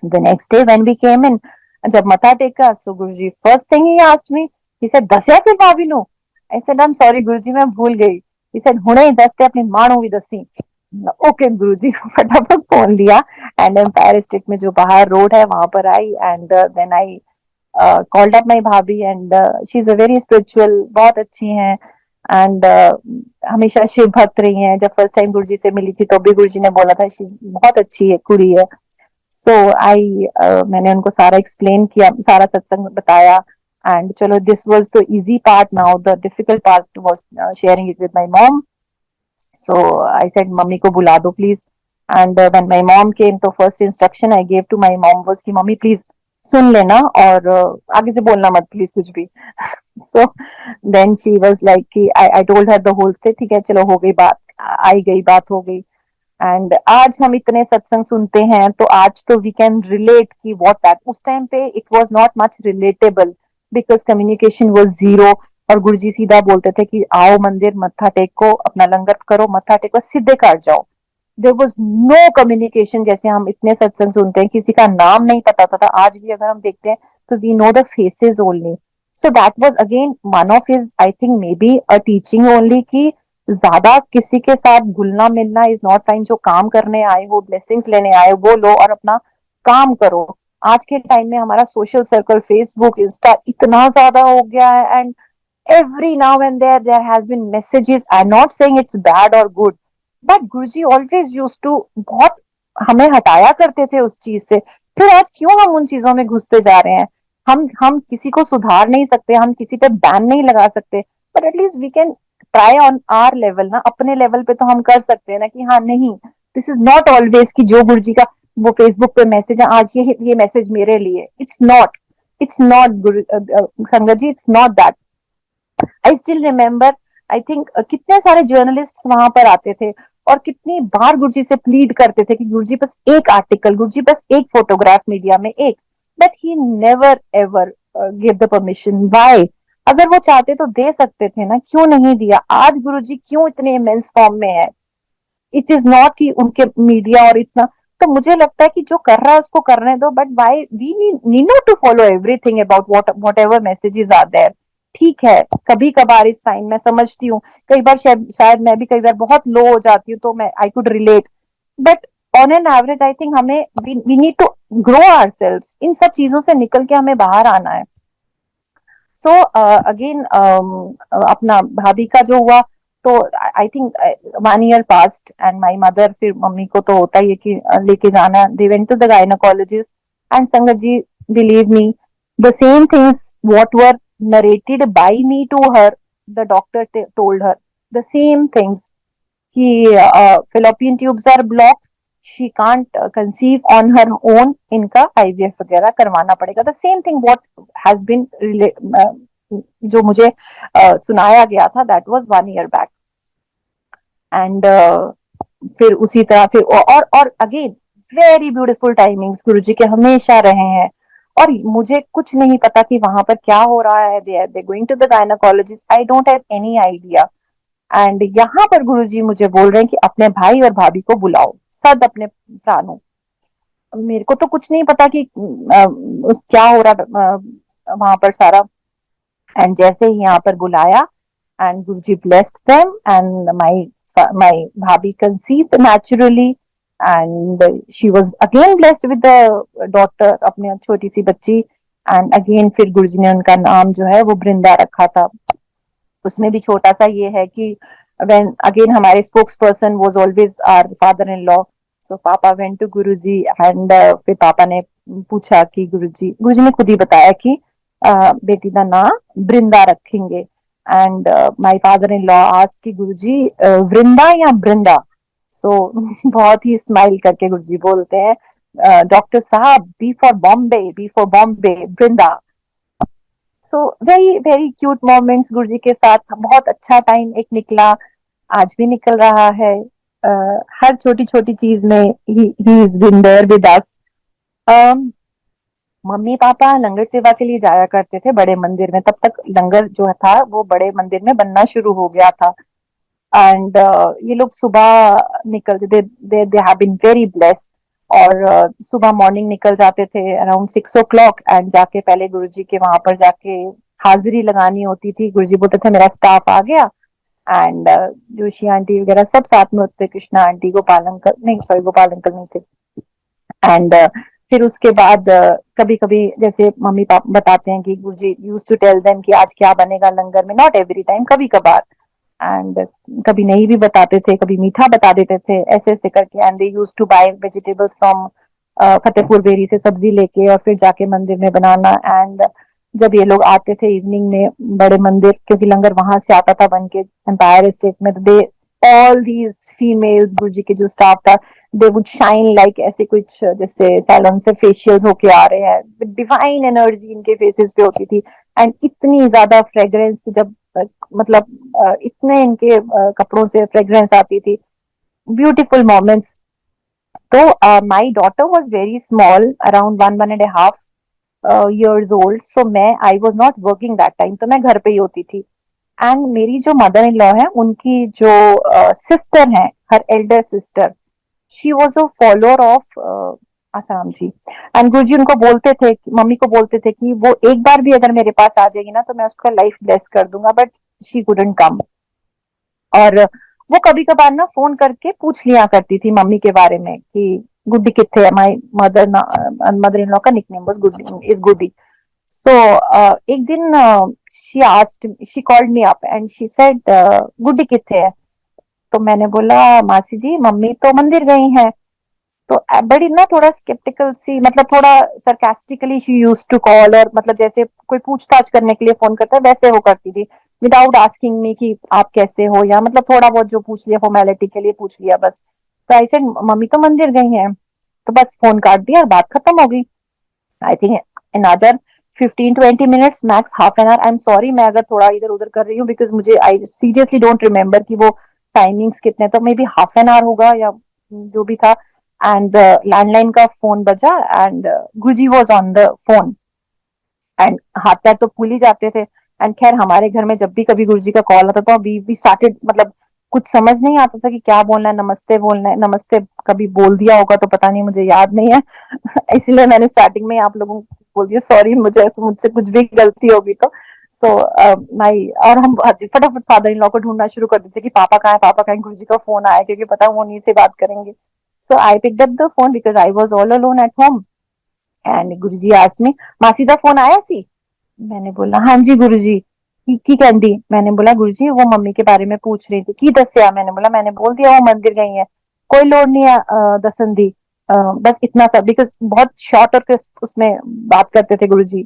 The next day when we came in, जब मथा टेका, so Guruji first thing he asked me, he said दस्या कि भाभी नु. I said I am sorry Guruji, मैं भूल गई. ही सेड हुणे ही दसते अपनी मां नु भी दसी. ओके गुरुजी, फटाफट फोन लिया एंड एम्पायर स्टेट में जो बाहर रोड है वहां पर I and then I called up my भाभी and she is a very spiritual, बहुत अच्छी हैं एंड हमेशा शिव भक्त रही हैं. जब फर्स्ट टाइम गुरुजी से मिली थी तो भी गुरुजी ने बोला था शी बहुत अच्छी है, कुड़ी है. सो मैंने उनको सारा एक्सप्लेन किया, सारा सत्संग बताया एंड चलो this was the easy part. Now the difficult part was sharing it with my mom. So I said मम्मी को बुला दो please. And when my mom came, तो first instruction I gave to my mom was कि मम्मी please सुन लेना और आगे से बोलना मत प्लीज कुछ भी. So then she was like कि I told her the whole thing. ठीक है चलो हो गई बात, आई गई बात हो गई. एंड आज हम इतने सत्संग सुनते हैं तो आज तो वी कैन रिलेट कि व्हाट दैट. उस टाइम पे it was not much relatable because communication was zero. और गुरुजी सीधा बोलते थे कि आओ मंदिर, मत्था टेको, अपना लंगर करो, मत्था टेको, सीधे काट जाओ. There was no communication. जैसे हम इतने सत्संग सुनते हैं, किसी का नाम नहीं पता होता था. आज भी अगर हम देखते हैं तो we know the faces only. So that was again one of his, I think may be a teaching only, कि ज्यादा किसी के साथ घुलना मिलना इज नॉट फाइन. जो काम करने आए हो, ब्लेसिंग्स लेने आए हो, वो लो और अपना काम करो. आज के टाइम में हमारा सोशल सर्कल, फेसबुक, इंस्टा इतना ज्यादा हो गया है and every now and there has been messages. I'm not saying it's bad or good, but Guruji always used to बहुत हमें हटाया करते थे उस चीज से. फिर आज क्यों हम उन चीजों में घुसते जा रहे हैं? हम किसी को सुधार नहीं सकते, हम किसी पे बैन नहीं लगा सकते, but at least we can try on our level ना. अपने लेवल पे तो हम कर सकते हैं ना कि हाँ नहीं, दिस इज नॉट ऑलवेज कि जो गुरुजी का वो फेसबुक पे मैसेज है आज ये मैसेज मेरे लिए. इट्स नॉट गुरु संगत जी, it's not that. I still remember, I think कितने सारे जर्नलिस्ट वहां पर आते थे और कितनी बार गुरुजी से प्लीड करते थे कि गुरुजी बस एक आर्टिकल, गुरुजी बस एक फोटोग्राफ मीडिया में, एक. But he never ever give the permission. Why? अगर वो चाहते तो दे सकते थे ना, क्यों नहीं दिया? आज गुरुजी क्यों इतने इमेंस फॉर्म में है? इट इज नॉट कि उनके मीडिया और इतना, तो मुझे लगता है कि जो कर रहा है उसको करने दो, but why we need not to follow everything about whatever messages are there. ठीक है, कभी कभार इज फाइन, मैं समझती हूँ। कई बार शायद मैं भी कई बार बहुत लो हो जाती हूँ, तो मैं I could relate, but on an average I think हमें we need to grow ourselves, इन सब चीजों से निकल के हमें बाहर आना है। सो अगेन अपना भाभी का जो हुआ, तो I think 1 year past and my mother, फिर मम्मी को तो होता ही है कि लेके जाना, they went to the gynaecologist and संगत जी, believe me, the same things what were narrated by me to her, the doctor told her the same things कि fallopian tubes are block, she can't conceive on her own, इनका I V F वगैरह करवाना पड़ेगा। The same thing what has been जो मुझे सुनाया गया था, that was 1 year back. And फिर उसी तरह फिर और अगेन वेरी ब्यूटीफुल टाइमिंग्स गुरुजी के हमेशा रहे हैं, और मुझे कुछ नहीं पता कि वहां पर क्या हो रहा है। They going to the gynaecologist, I don't have any idea. And यहाँ पर गुरुजी मुझे बोल रहे हैं कि अपने भाई और भाभी को बुलाओ, सद अपने प्राणों। मेरे को तो कुछ नहीं पता कि क्या हो रहा वहां पर सारा। एंड जैसे ही यहाँ पर बुलाया, and Guruji blessed them, and my भाभी conceived naturally, and she was again blessed with the daughter, अपने छोटी सी बच्ची। एंड अगेन फिर गुरुजी ने उनका नाम जो है वो बृंदा रखा था। उसमें भी छोटा सा ये है कि when again हमारे spokes person was always our father in law, so पापा went to गुरुजी, एंड फिर पापा ने पूछा कि गुरुजी ने खुद ही बताया कि बेटी का नाम वृंदा रखेंगे। And my father in law asked कि गुरुजी वृंदा या बृंदा? सो बहुत ही स्माइल करके गुरुजी बोलते हैं, डॉक्टर साहब, B for Bombay, Vrinda. So very very cute moments Guruji के साथ, बहुत अच्छा टाइम एक निकला, आज भी निकल रहा है। हर छोटी छोटी चीज में he is been there with us. मम्मी पापा लंगर सेवा के लिए जाया करते थे बड़े मंदिर में, तब तक लंगर जो था वो बड़े मंदिर में बनना शुरू हो गया था। एंड ये लोग सुबह निकलते थे, they have been very blessed. और सुबह मॉर्निंग निकल जाते थे अराउंड 6 o'clock, एंड जाके पहले गुरुजी के वहां पर जाके हाजिरी लगानी होती थी। गुरुजी बोलते थे मेरा स्टाफ आ गया, एंड जोशी आंटी वगैरह सब साथ में होते, कृष्णा आंटी, गोपाल अंकल नहीं, सॉरी गोपाल अंकल नहीं थे। एंड फिर उसके बाद कभी कभी जैसे मम्मी पापा बताते हैं कि गुरुजी यूज्ड टू टेल देम कि आज क्या बनेगा लंगर में, नॉट एवरी टाइम, कभी कभार। एंड कभी नहीं भी बताते थे, कभी मीठा बता देते थे, ऐसे ऐसे करके। And they used to buy vegetables from Fatehpur Beri से सब्जी लेके, और फिर जाके मंदिर में बनाना। एंड जब ये लोग आते थे इवनिंग में बड़े मंदिर, क्योंकि लंगर वहां से आता था बन के एम्पायर स्टेट में, तो दे ऑल दीज फीमेल्स गुरुजी के जो स्टाफ था, दे वुड शाइन लाइक ऐसे कुछ जैसे सैलून से फेशियल्स होके आ रहे हैं, डिवाइन एनर्जी इनके फेसेस पे होती थी। एंड इतनी ज्यादा फ्रेग्रेंस की जब मतलब इतने इनके कपड़ों से फ्रेग्रेंस आती थी, ब्यूटीफुल मोमेंट्स। तो my daughter was very small, around 1.5 years old, सो मैं I was not working that time, तो मैं घर पे ही होती थी। एंड मेरी जो मदर इन लॉ है, उनकी जो सिस्टर है, her elder sister, she was a follower of Asaram ji. And Guru ji उनको बोलते थे, मम्मी को बोलते थे कि वो एक बार भी अगर मेरे पास आ जाएगी ना, तो मैं उसका लाइफ ब्लेस कर दूंगा, बट शी कुडंट कम। और वो कभी कभार ना फोन करके पूछ लिया करती थी मम्मी के बारे में कि गुड्डी कितने है। माई मदर इन लॉ का nickname was Guddi, is Guddi. So एक दिन she called me up and she said Guddi कितने है? तो मैंने बोला मासी जी मम्मी तो मंदिर गई हैं। तो बड़ी ना थोड़ा स्केप्टिकल सी, मतलब थोड़ा sarcastically she use to call, और मतलब जैसे कोई पूछताछ करने के लिए फोन करता है वैसे वो करती थी, विदाउट आस्किंग मी कि आप कैसे हो, या मतलब थोड़ा बहुत जो पूछ लिया फॉर्मेलिटी के लिए पूछ लिया बस। तो आई सेड मम्मी तो मंदिर गई हैं, तो बस फोन काट दिया और बात खत्म हो गई। I think another 15-20 minutes max half an hour, I am sorry मैं अगर थोड़ा इधर उधर कर रही हूँ, बिकॉज मुझे आई सीरियसली डोंट रिमेम्बर कि वो टाइमिंग्स कितने, तो may be half an hour होगा या जो भी था। एंड लैंडलाइन का फोन बजा, and Guruji was on the phone, and हाथ पैर तो भूल ही जाते थे। एंड खैर हमारे घर में जब भी कभी गुरुजी का कॉल आता था वी स्टार्टेड, मतलब कुछ समझ नहीं आता था कि क्या बोलना है, नमस्ते बोलना है, नमस्ते कभी बोल दिया होगा तो पता नहीं, मुझे याद नहीं है। इसलिए मैंने स्टार्टिंग में आप लोगों को बोल दिया सॉरी, मुझसे कुछ भी गलती होगी तो। सो माई, और हम फटाफट फादर इन लॉ को ढूंढना शुरू कर देते कि पापा कहाँ है, पापा कहाँ है, गुरुजी का फोन आया, क्योंकि पता वो उन्हीं से बात करेंगे। So I picked up the phone because I was all alone at home and Guruji asked me, मासी दा फोन आया सी? मैंने बोला हाँ जी गुरुजी। की कहती? मैंने बोला गुरुजी वो मम्मी के बारे में पूछ रही थी। की दसिया? मैंने बोला मैंने बोल दिया वो मंदिर गई है, कोई लोड नहीं है दसन दी, बस इतना सा, बिकॉज बहुत शॉर्ट और crisp उसमें बात करते थे गुरुजी।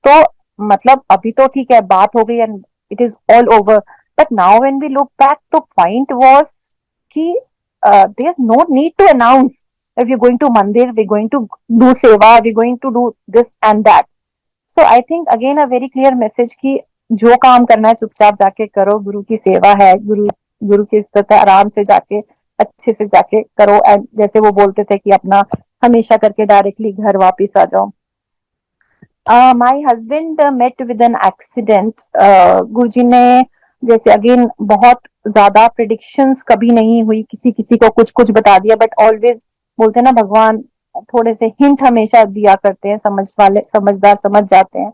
तो मतलब अभी तो ठीक है, बात हो गई and it is all over, but now when we look back तो पॉइंट वाज कि there is no need to announce if you're going to mandir, we're going to do seva, we're going to do this and that. So I think again a very clear message कि जो काम करना है चुपचाप जाके करो, गुरु की सेवा है, गुरु गुरु की इज्जत है, आराम से जाके अच्छे से जाके करो। एंड जैसे वो बोलते थे कि अपना हमेशा करके डायरेक्टली घर वापस आ जाओ। My husband met with an accident. Guruji ने जैसे अगेन बहुत ज्यादा प्रिडिक्शंस कभी नहीं हुई, किसी किसी को कुछ कुछ बता दिया, बट ऑलवेज बोलते हैं ना भगवान थोड़े से हिंट हमेशा दिया करते हैं, समझ वाले समझदार समझ जाते हैं।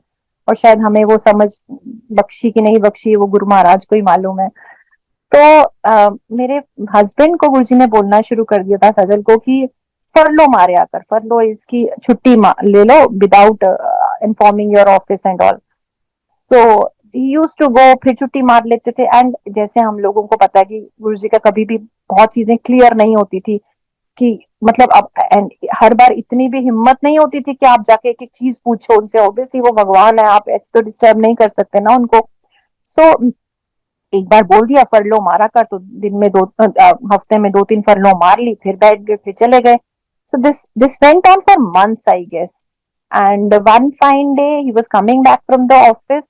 और शायद हमें वो समझ बख्शी कि नहीं बख्शी वो गुरु महाराज को ही मालूम है। तो मेरे हस्बैंड को गुरुजी ने बोलना शुरू कर दिया था सजल को कि फरलो मारे आकर, फरलो इसकी छुट्टी ले लो without informing your office and all. So he used to go, फिर छुट्टी मार लेते थे। एंड जैसे हम लोगों को पता है कि गुरुजी का कभी भी बहुत चीजें क्लियर नहीं होती थी कि मतलब अब, एंड हर बार इतनी भी हिम्मत नहीं होती थी कि आप जाके एक एक चीज पूछो उनसे, ऑब्वियसली वो भगवान है, आप ऐसे तो डिस्टर्ब नहीं कर सकते ना उनको। सो एक बार बोल दिया फरलो मारा कर, तो दिन में हफ्ते में 2-3 फरलो मार ली, फिर बैठ गए, फिर चले गए। So this went on for months I guess. And one fine day he was coming back from the office,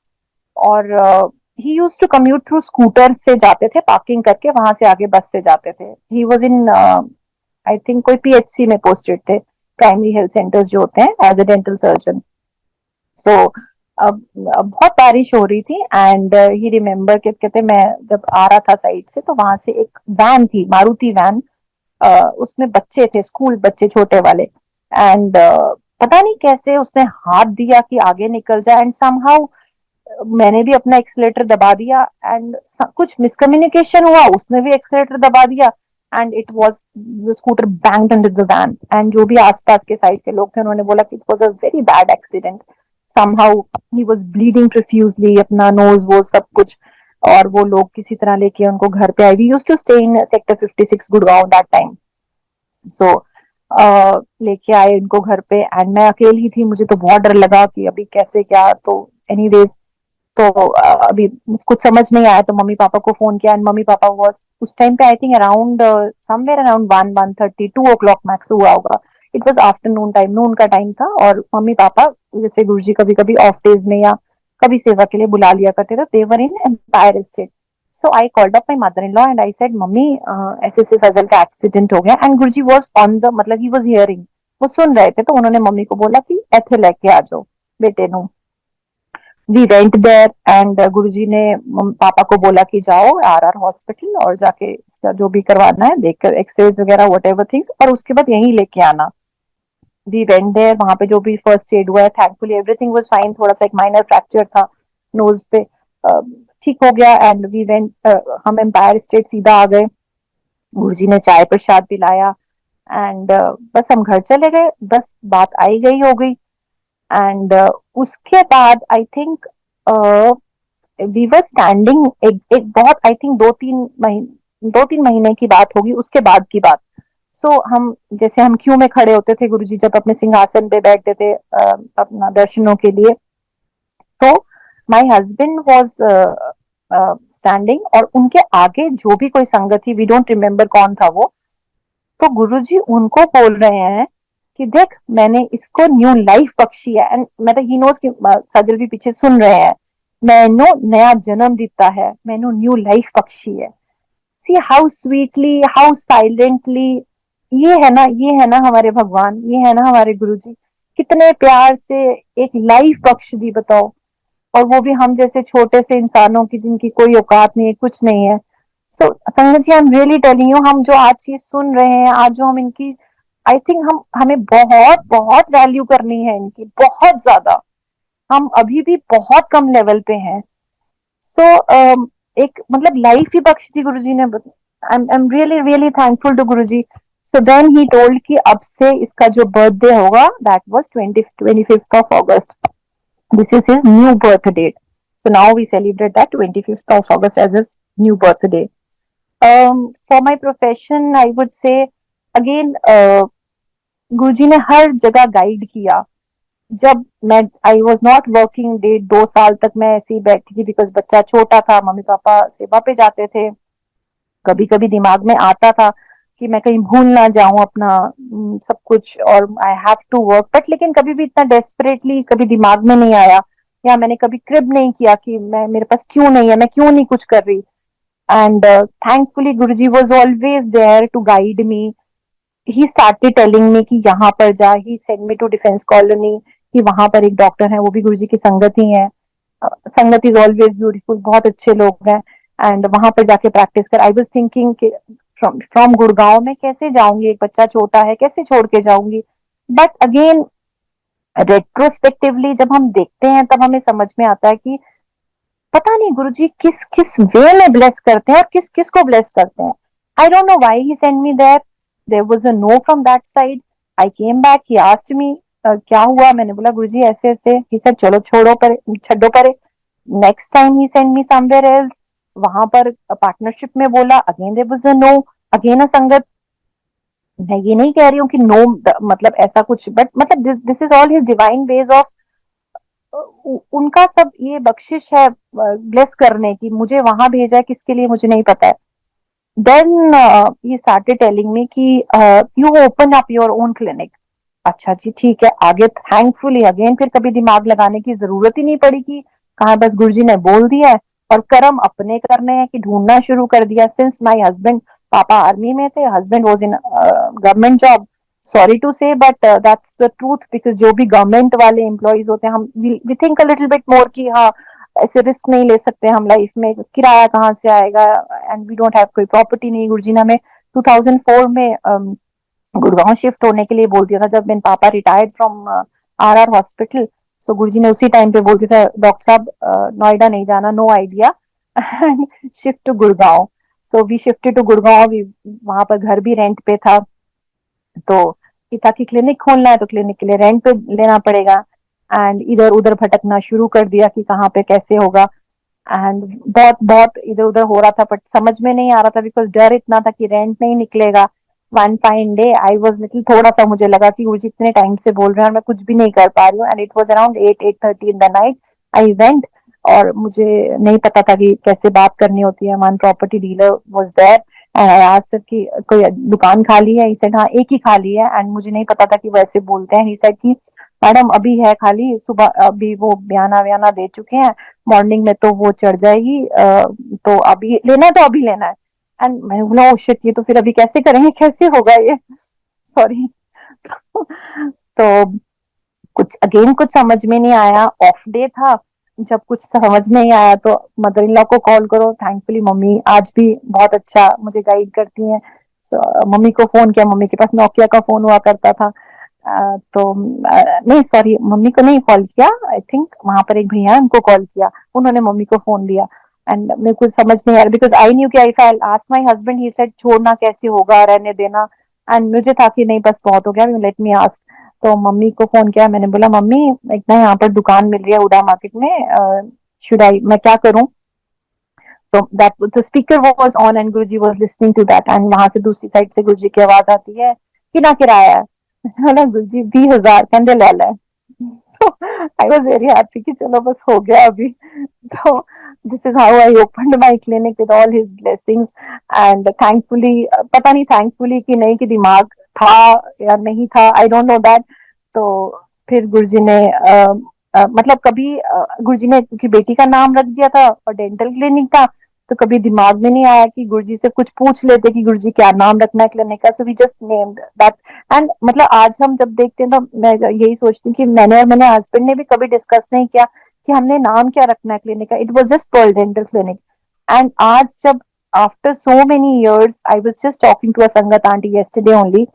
और he used to commute through scooter से जाते थे, पार्किंग करके वहां से आगे बस से जाते थे। He was in I think कोई पीएचसी में पोस्टेड थे, प्राइमरी हेल्थ सेंटर्स जो होते हैं, एज ए डेंटल सर्जन। सो अब बहुत बारिश हो रही थी एंड ही रिमेम्बर के कहते मैं जब आ रहा था साइड से तो वहां से एक वैन थी, मारुति वैन, उसमें बच्चे थे, स्कूल बच्चे छोटे वाले। एंड पता नहीं कैसे उसने हाथ दिया कि आगे निकल जाए, एंड समहाउ मैंने भी अपना एक्सीलेटर दबा दिया एंड कुछ मिसकम्युनिकेशन हुआ, उसने भी एक्सीलेटर दबा दिया and it was the scooter banged under the van. And जो भी आसपास के साइड के लोग थे उन्होंने बोला कि it was a very bad accident, somehow he was bleeding profusely, अपना नोज वो सब कुछ। और वो लोग किसी तरह लेके उनको घर पे आए। We used to stay in sector 56 Gurgaon that time. So लेके आए इनको घर पे एंड मैं अकेली थी, मुझे तो बहुत डर लगा कि अभी कैसे क्या। तो एनीवेज तो अभी कुछ समझ नहीं आया तो मम्मी पापा को फोन किया एंड मम्मी पापा वाज उस टाइम पे I think around somewhere around 1:30 2 o'clock max हुआ होगा। इट वाज आफ्टरनून टाइम, नून का टाइम था। और मम्मी पापा जैसे गुरुजी कभी कभी ऑफ डेज में या कभी सेवा के लिए बुला लिया करते थे, देवर in Empire State. So I called up my mother in law and I said मम्मी ऐसे ऐसे सजल का एक्सीडेंट हो गया। And Guruji was on the, मतलब ही वाज हियरिंग, वो सुन रहे थे। तो उन्होंने मम्मी को बोला कि ऐथे लेके आ जाओ बेटे नु। We went there and Guruji ने पापा को बोला कि जाओ आरआर हॉस्पिटल और जाके इसका जो भी करवाना है देखकर, एक्सरेज वगैरह वट एवर थिंग्स, और उसके बाद यहीं लेके आना। वी वेंट देयर, वहां पे जो भी फर्स्ट एड हुआ है, थैंकफुली एवरीथिंग वाज फाइन, थोड़ा सा एक माइनर फ्रैक्चर था नोज पे, ठीक हो गया। एंड वी वेंट, हम एम्पायर स्टेट सीधा आ गए। गुरुजी ने चाय प्रसाद पिलाया एंड बस हम घर चले गए, बस बात आई गई हो गई। एंड उसके बाद I think we were standing, एक बहुत आई थिंक 2-3 महीने की बात होगी, उसके बाद की बात। सो हम जैसे हम क्यू में खड़े होते थे, गुरुजी जब अपने सिंहासन पे बैठते थे अपना दर्शनों के लिए, तो माय हस्बैंड वाज स्टैंडिंग और उनके आगे जो भी कोई संगत थी, वी डोंट रिमेम्बर कौन था वो, तो गुरुजी उनको बोल रहे हैं कि देख मैंने इसको न्यू लाइफ बख्शी है। एंड मतलब ही नोज कि सजल भी पीछे सुन रहे हैं, मैंने नया जन्म दिता है, मैंने न्यू लाइफ बख्शी है। See how sweetly, how silently, ये है ना हमारे भगवान, ये है ना हमारे गुरुजी, कितने प्यार से एक लाइफ बख्श दी, बताओ। और वो भी हम जैसे छोटे से इंसानों की जिनकी कोई औकात नहीं है, कुछ नहीं है। सो संगत जी, I am really telling you, हम जो आज चीज सुन रहे हैं, आज जो हम इनकी, आई थिंक हम हमें बहुत बहुत वैल्यू करनी है इनकी, बहुत ज्यादा। हम अभी भी बहुत कम लेवल पे हैं। सो एक मतलब लाइफ ही बख्श दी गुरुजी ने। I am really really thankful to Guruji. So then he told कि अब से इसका जो बर्थडे होगा, that was 25th of August, this is his new birth date. So now we celebrate that 25th of August as his new birthday. For my profession, I would say again, गुरुजी ने हर जगह guide किया। जब मैं I was not working, 1.5-2 साल तक मैं ऐसे ही बैठी थी, बिकॉज बच्चा छोटा था, मम्मी पापा सेवा पे जाते थे। कभी कभी दिमाग में आता था कि मैं कहीं भूल ना जाऊं अपना सब कुछ, और I have to work, but लेकिन कभी भी इतना डेस्परेटली कभी दिमाग में नहीं आया, या मैंने कभी क्रिब नहीं किया कि मैं, मेरे पास क्यों नहीं है, मैं क्यों नहीं कुछ कर रही। And thankfully Guruji was always there to guide me. He started telling me कि यहाँ पर जा, he send me to defence colony, कि वहां पर एक डॉक्टर है, वो भी गुरुजी की संगत ही है। संगत इज ऑलवेज ब्यूटीफुल, बहुत अच्छे लोग हैं। एंड वहां पर जाके प्रैक्टिस कर, आई वाज थिंकिंग कि फ्रॉम गुड़गांव में कैसे जाऊंगी, एक बच्चा छोटा है, कैसे छोड़ के जाऊंगी। बट अगेन रेट्रोस्पेक्टिवली जब हम देखते हैं, तब हमें समझ में आता है कि पता नहीं गुरुजी किस किस वे में ब्लेस करते हैं और किस किस को ब्लेस करते हैं। I don't know why he send me there. There was a no from that side. I came back, he asked me क्या हुआ, मैंने बोला गुरुजी ऐसे ऐसे। ही सेड चलो छोड़ो पर, छड्डो परे। Next time he send me somewhere else, वहां पर पार्टनरशिप में बोला, again there was a no, again a sangat. मैं ये नहीं कह रही हूँ कि नो मतलब ऐसा कुछ, बट मतलब this is all his divine ways of, उनका सब ये बख्शिश है ब्लेस करने की। मुझे वहां भेजा है किसके लिए मुझे नहीं पता है। Then he started telling me कि you open up your own clinic. अच्छा जी ठीक है, आगे थैंकफुली अगेन फिर कभी दिमाग लगाने की जरूरत ही नहीं पड़ी कि कहा, बस गुरुजी ने बोल दिया है और कर्म अपने करने हैं कि ढूंढना शुरू कर दिया। सिंस माय हस्बैंड, पापा आर्मी में थे, husband was in government job, sorry to say but that's the truth, because जो भी गवर्नमेंट वाले एम्प्लॉयज होते हैं, हम we think a little bit more कि हाँ ऐसे रिस्क नहीं ले सकते हम लाइफ में, किराया कहाँ से आएगा, एंड वी डोंट हैव कोई प्रॉपर्टी नहीं। गुरुजी ने हमें 2004 में गुड़गांव शिफ्ट होने के लिए बोल दिया था, जब मेरे पापा रिटायर्ड फ्रॉम आर हॉस्पिटल। सो गुरुजी ने उसी टाइम पे बोल दिया था, डॉक्टर साहब नोएडा नहीं जाना, no idea, shift to Gurgaon. So we shifted to Gurgaon. वहां पर घर भी रेंट पे था, तो ताकि क्लिनिक खोलना है तो क्लिनिक के लिए रेंट पे लेना पड़ेगा। एंड इधर उधर भटकना शुरू कर दिया कि कहाँ पे कैसे होगा। एंड बहुत बहुत इधर उधर हो रहा था, बट समझ में नहीं आ रहा था, बिकॉज डर इतना था कि रेंट नहीं निकलेगा। One fine day I was little, थोड़ा सा मुझे लगा कि गुरुजी इतने टाइम से बोल रहे हैं और मैं कुछ भी नहीं कर पा रही हूँ। And it was around 8-8:30 in the night I went, और मुझे नहीं पता था कि कैसे बात करनी होती है। One property dealer was there and I asked कि कोई दुकान खाली है। ही सेड हाँ एक ही खाली है। एंड मुझे नहीं पता था कि वो ऐसे बोलते हैं। ही सेड कि मैडम अभी है खाली, सुबह अभी वो बयाना वयाना दे चुके हैं, मॉर्निंग में तो वो चढ़ जाएगी, तो अभी लेना है तो अभी लेना है। एंड मैंने बोला ओ शिट, ये तो फिर अभी कैसे करेंगे, कैसे होगा ये, सॉरी। तो कुछ अगेन कुछ समझ में नहीं आया, ऑफ डे था। जब कुछ समझ नहीं आया तो मदर इन लॉ को कॉल करो। थैंकफुली मम्मी आज भी बहुत अच्छा मुझे गाइड करती हैं। मम्मी को फोन किया, मम्मी के पास नोकिया का फोन हुआ करता था। तो नहीं सॉरी, मम्मी को नहीं कॉल किया, आई थिंक वहां पर एक भैया उनको कॉल किया, उन्होंने मम्मी को फोन दिया। एंड मेरे को समझ नहीं आ रहा, बिकॉज आई न्यू कि if I ask my husband, he said छोड़ना कैसे होगा, रहने देना। एंड मुझे था कि नहीं बस बहुत हो गया, लेट मी आस्क। तो मम्मी को फोन किया, मैंने बोला मम्मी एक ना यहाँ पर दुकान मिल रही है उड़ा मार्केट में, शुड आई, मैं क्या करूं। तो that the speaker was on and Guruji was listening to that. And वहां से दूसरी साइड से गुरुजी की आवाज आती है, कितना किराया है ना गुरुजी, 20,000 कहते ले ला। सो आई वाज वेरी हैप्पी कि चलो बस हो गया अभी। तो this is how I opened my clinic with all his blessings. And thankfully, पता नहीं थैंकफुली कि नहीं, कि दिमाग था या नहीं था, आई डोंट नो दैट। तो फिर गुरुजी ने मतलब कभी गुरुजी ने, क्योंकि बेटी का नाम रख दिया था और डेंटल क्लिनिक था, तो कभी दिमाग में नहीं आया कि गुरुजी से कुछ पूछ लेते कि गुरुजी क्या नाम रखना है क्लिनिक का। So we just named that. And मतलब आज हम जब देखते हैं तो मैं यही सोचती हूँ कि मैंने और मेरे हस्बैंड ने भी कभी डिस्कस नहीं किया कि हमने नाम क्या रखना है क्लिनिक का, it was just Pearl dental clinic. And आज जब after so many years, I was just talking to a sangat aunty yesterday only,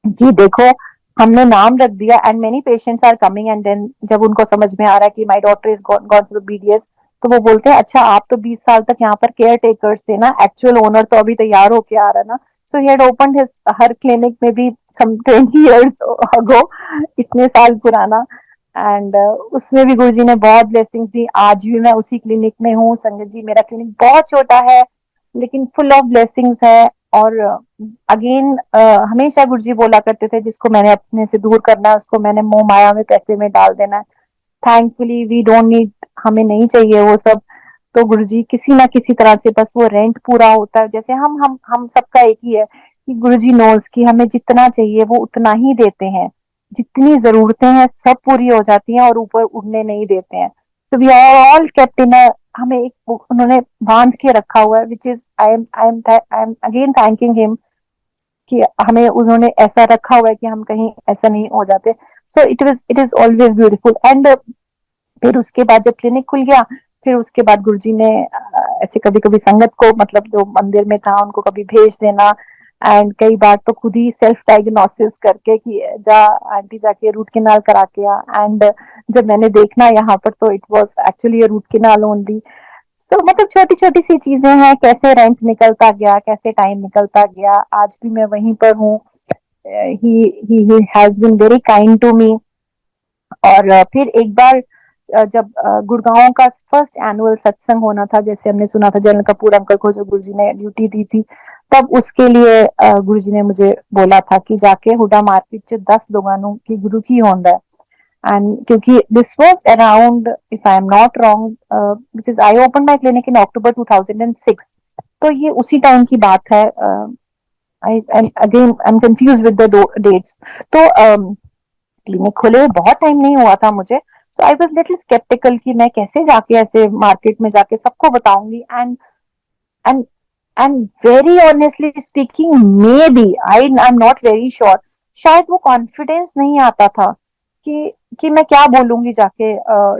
कि देखो हमने नाम रख दिया, and many patients are coming, and then जब उनको समझ में आ रहा है कि my daughter is gone through BDS, तो वो बोलते हैं अच्छा आप तो 20 साल तक यहाँ पर केयर टेकर्स थे ना, एक्चुअल ओनर तो अभी तैयार होके आ रहा है ना। So he had opened his her clinic में भी सम 20 इयर्स अगो, इतने साल पुराना। एंड उसमें भी गुरुजी ने बहुत ब्लेसिंग्स दी। आज भी मैं उसी क्लिनिक में हूँ संगत जी, मेरा क्लिनिक बहुत छोटा है लेकिन फुल ऑफ ब्लेसिंग्स है। और अगेन हमेशा गुरुजी बोला करते थे जिसको मैंने अपने से दूर करना है उसको मैंने मोह माया में पैसे में डाल देना है। थैंकफुली वी डोंट नीड, हमें नहीं चाहिए वो सब। तो गुरुजी किसी ना किसी तरह से बस वो रेंट पूरा होता है, जैसे हम सबका एक ही है कि गुरुजी नोज कि हमें जितना चाहिए वो उतना ही देते हैं, जितनी जरूरतें हैं सब पूरी हो जाती हैं और ऊपर उड़ने नहीं देते हैं। तो we are all kept in a, हमें एक उन्होंने बांध के रखा हुआ है, which is I am again thanking him कि हमें उन्होंने ऐसा रखा हुआ है कि हम कहीं ऐसा नहीं हो जाते। So it is always beautiful. And फिर उसके बाद जब क्लिनिक खुल गया, फिर उसके बाद गुरुजी ने ऐसे कभी कभी संगत को, मतलब जो मंदिर में था उनको कभी भेज देना, एंड कई बार तो खुद ही सेल्फ डायग्नोसिस करके कि जा आंटी जाके रूट केनाल करा के आ। एंड जब मैंने देखना यहाँ पर तो it was actually root canal only. So मतलब छोटी छोटी सी चीजें हैं, कैसे रेंट निकलता गया, कैसे टाइम निकलता गया, आज भी मैं वहीं पर हूँ। He has been very kind to me. और फिर एक बार जब गुड़गांव का फर्स्ट एनुअल सत्संग होना था, जैसे हमने सुना था जनरल कपूर अंकल को जो गुरुजी ने ड्यूटी दी थी, तब उसके लिए गुरुजी ने मुझे बोला था कि जाके हुडा मार्केट च 10 दुकानों की गुरु की होंदा है। एंड क्योंकि this was around, if I am not wrong, because I open my clinic in October 2006, तो ये उसी टाइम की बात है। I again I am confuse with the dates. तो क्लिनिक खोले हुए बहुत टाइम नहीं हुआ था मुझे, so I was little sceptical कि मैं कैसे जाके ऐसे मार्केट में जाके सबको बताऊंगी। And and very honestly speaking, may be I am not very sure, शायद वो कॉन्फिडेंस नहीं आता था कि मैं क्या बोलूंगी जाके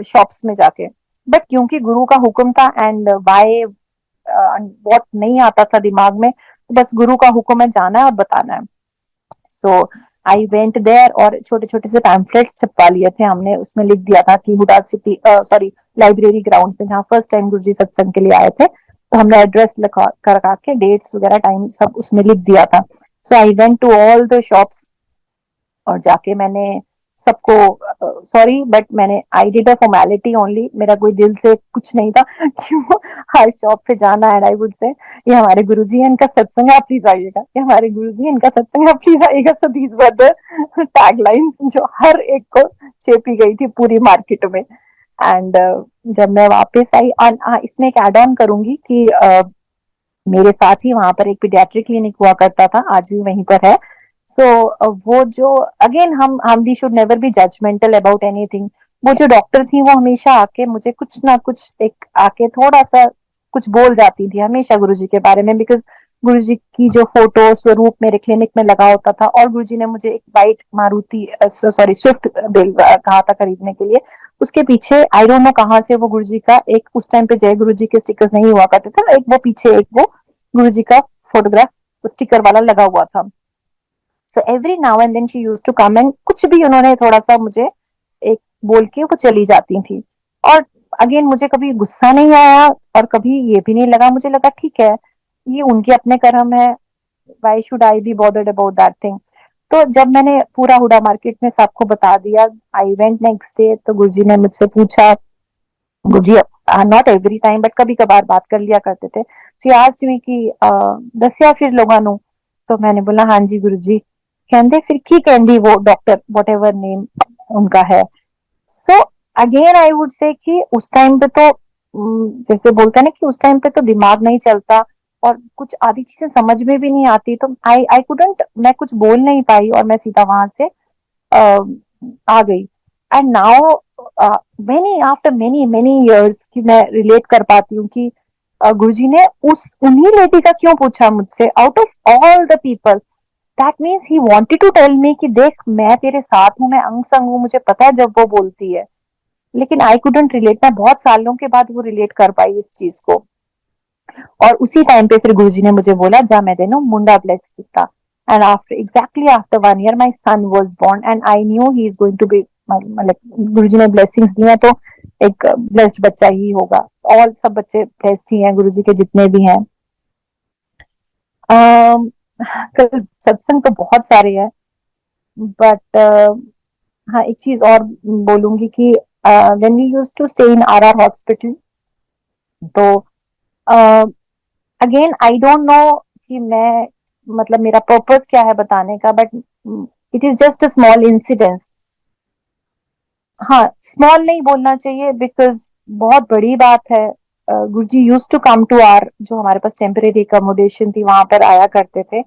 शॉप्स में जाके। बट क्योंकि गुरु का हुक्म था, एंड बाय व्हाट नहीं आता था दिमाग में, बस गुरु का हुक्म है, जाना है और बताना है। सो आई वेंट देयर, और छोटे छोटे से पैम्फलेट्स छपवा लिए थे हमने, उसमें लिख दिया था कि Huda city, sorry library ground में जहाँ फर्स्ट टाइम गुरुजी सत्संग के लिए आए थे, तो हमने एड्रेस लिखा करवा के डेट्स वगैरह टाइम सब उसमें लिख दिया था। So I went to all the shops, और जाके मैंने सबको, सॉरी बट मैंने I did a formality only, मेरा कोई दिल से कुछ नहीं था कि वो हर शॉप पे जाना है। आई वुड से ये हमारे गुरुजी हैं, इनका सत्संग है आप प्लीज आइएगा, ये हमारे गुरुजी हैं, इनका सत्संग है आप प्लीज आइएगा। So these were the taglines जो हर एक को छेपी गई थी पूरी मार्केट में। एंड जब मैं वापस आई, इसमें एक एड ऑन करूंगी कि मेरे साथ ही वहां पर एक पीडियाट्रिक क्लिनिक हुआ करता था, आज भी वहीं पर है। सो वो जो, अगेन हम we should never be judgemental about anything. वो जो डॉक्टर थी वो हमेशा आके मुझे कुछ ना कुछ एक आके थोड़ा सा कुछ बोल जाती थी हमेशा गुरुजी के बारे में, बिकॉज गुरुजी की जो फोटो स्वरूप मेरे क्लिनिक में लगा होता था, और गुरुजी ने मुझे एक वाइट मारुति, सॉरी स्विफ्ट कहा था खरीदने के लिए। उसके पीछे आई डोंट नो कहाँ से वो गुरुजी का एक, उस टाइम पे जय गुरुजी के स्टिकर्स नहीं हुआ करते थे, एक वो पीछे एक वो गुरुजी का फोटोग्राफ स्टिकर वाला लगा हुआ था। So every now and then she used to come, and कुछ भी उन्होंने थोड़ा सा मुझे एक बोल के वो चली जाती थी। और अगेन मुझे कभी गुस्सा नहीं आया, और कभी ये भी नहीं लगा, मुझे लगा ठीक है ये उनके अपने कर्म है, why should I be bothered about that thing. तो जब मैंने पूरा हुडा मार्केट में सबको बता दिया, आई वेंट नेक्स्ट डे, तो गुरुजी ने मुझसे पूछा, गुरुजी नॉट एवरी टाइम बट कभी कभार बात कर लिया करते थे, सो आस्क्ड मी कि दसिया फिर लोगों नु। तो मैंने बोला हाँ जी गुरुजी। कहते फिर की कहती वो डॉक्टर वट एवर नेम उनका है। So again I would say कि उस टाइम पे तो जैसे बोलते हैं ना कि उस टाइम पे तो दिमाग नहीं चलता, और कुछ आधी चीजें समझ में भी नहीं आती, तो आई कुडंट, मैं कुछ बोल नहीं पाई, और मैं सीधा वहां से आ गई। And now many after many many years कि मैं रिलेट कर पाती हूँ कि गुरुजी ने उस उन्हीं लेडी का क्यों पूछा मुझसे, out of all the people. That means he wanted to tell me कि देख मैं तेरे साथ हूँ, मैं अंग संग हूँ, मुझे पता है जब वो बोलती है। लेकिन आई कुडंट रिलेट, मैं बहुत सालों के बाद वो रिलेट कर पाई इस चीज को। और उसी टाइम पे फिर गुरुजी ने मुझे बोला जा मैं देनो मुंडा ब्लेस किया। And after exactly after 1 year my son was born and I knew he is going to be, मतलब गुरुजी ने ब्लेसिंग्स दिया तो एक ब्लेस्ड बच्चा ही होगा। और सब बच्चे ब्लेस्ड ही हैं गुरुजी के जितने भी हैं। अम, कल सत्संग तो बहुत सारे हैं, बट हाँ एक चीज और बोलूंगी कि when we used to stay in our hospital, तो अगेन आई डोंट नो कि मैं, मतलब मेरा पर्पस क्या है बताने का, but it is just a small incidence. हाँ स्मॉल नहीं बोलना चाहिए बिकॉज बहुत बड़ी बात है। Guruji use to come to our, जो हमारे पास टेम्परेरी अकोमोडेशन थी वहां पर आया करते थे।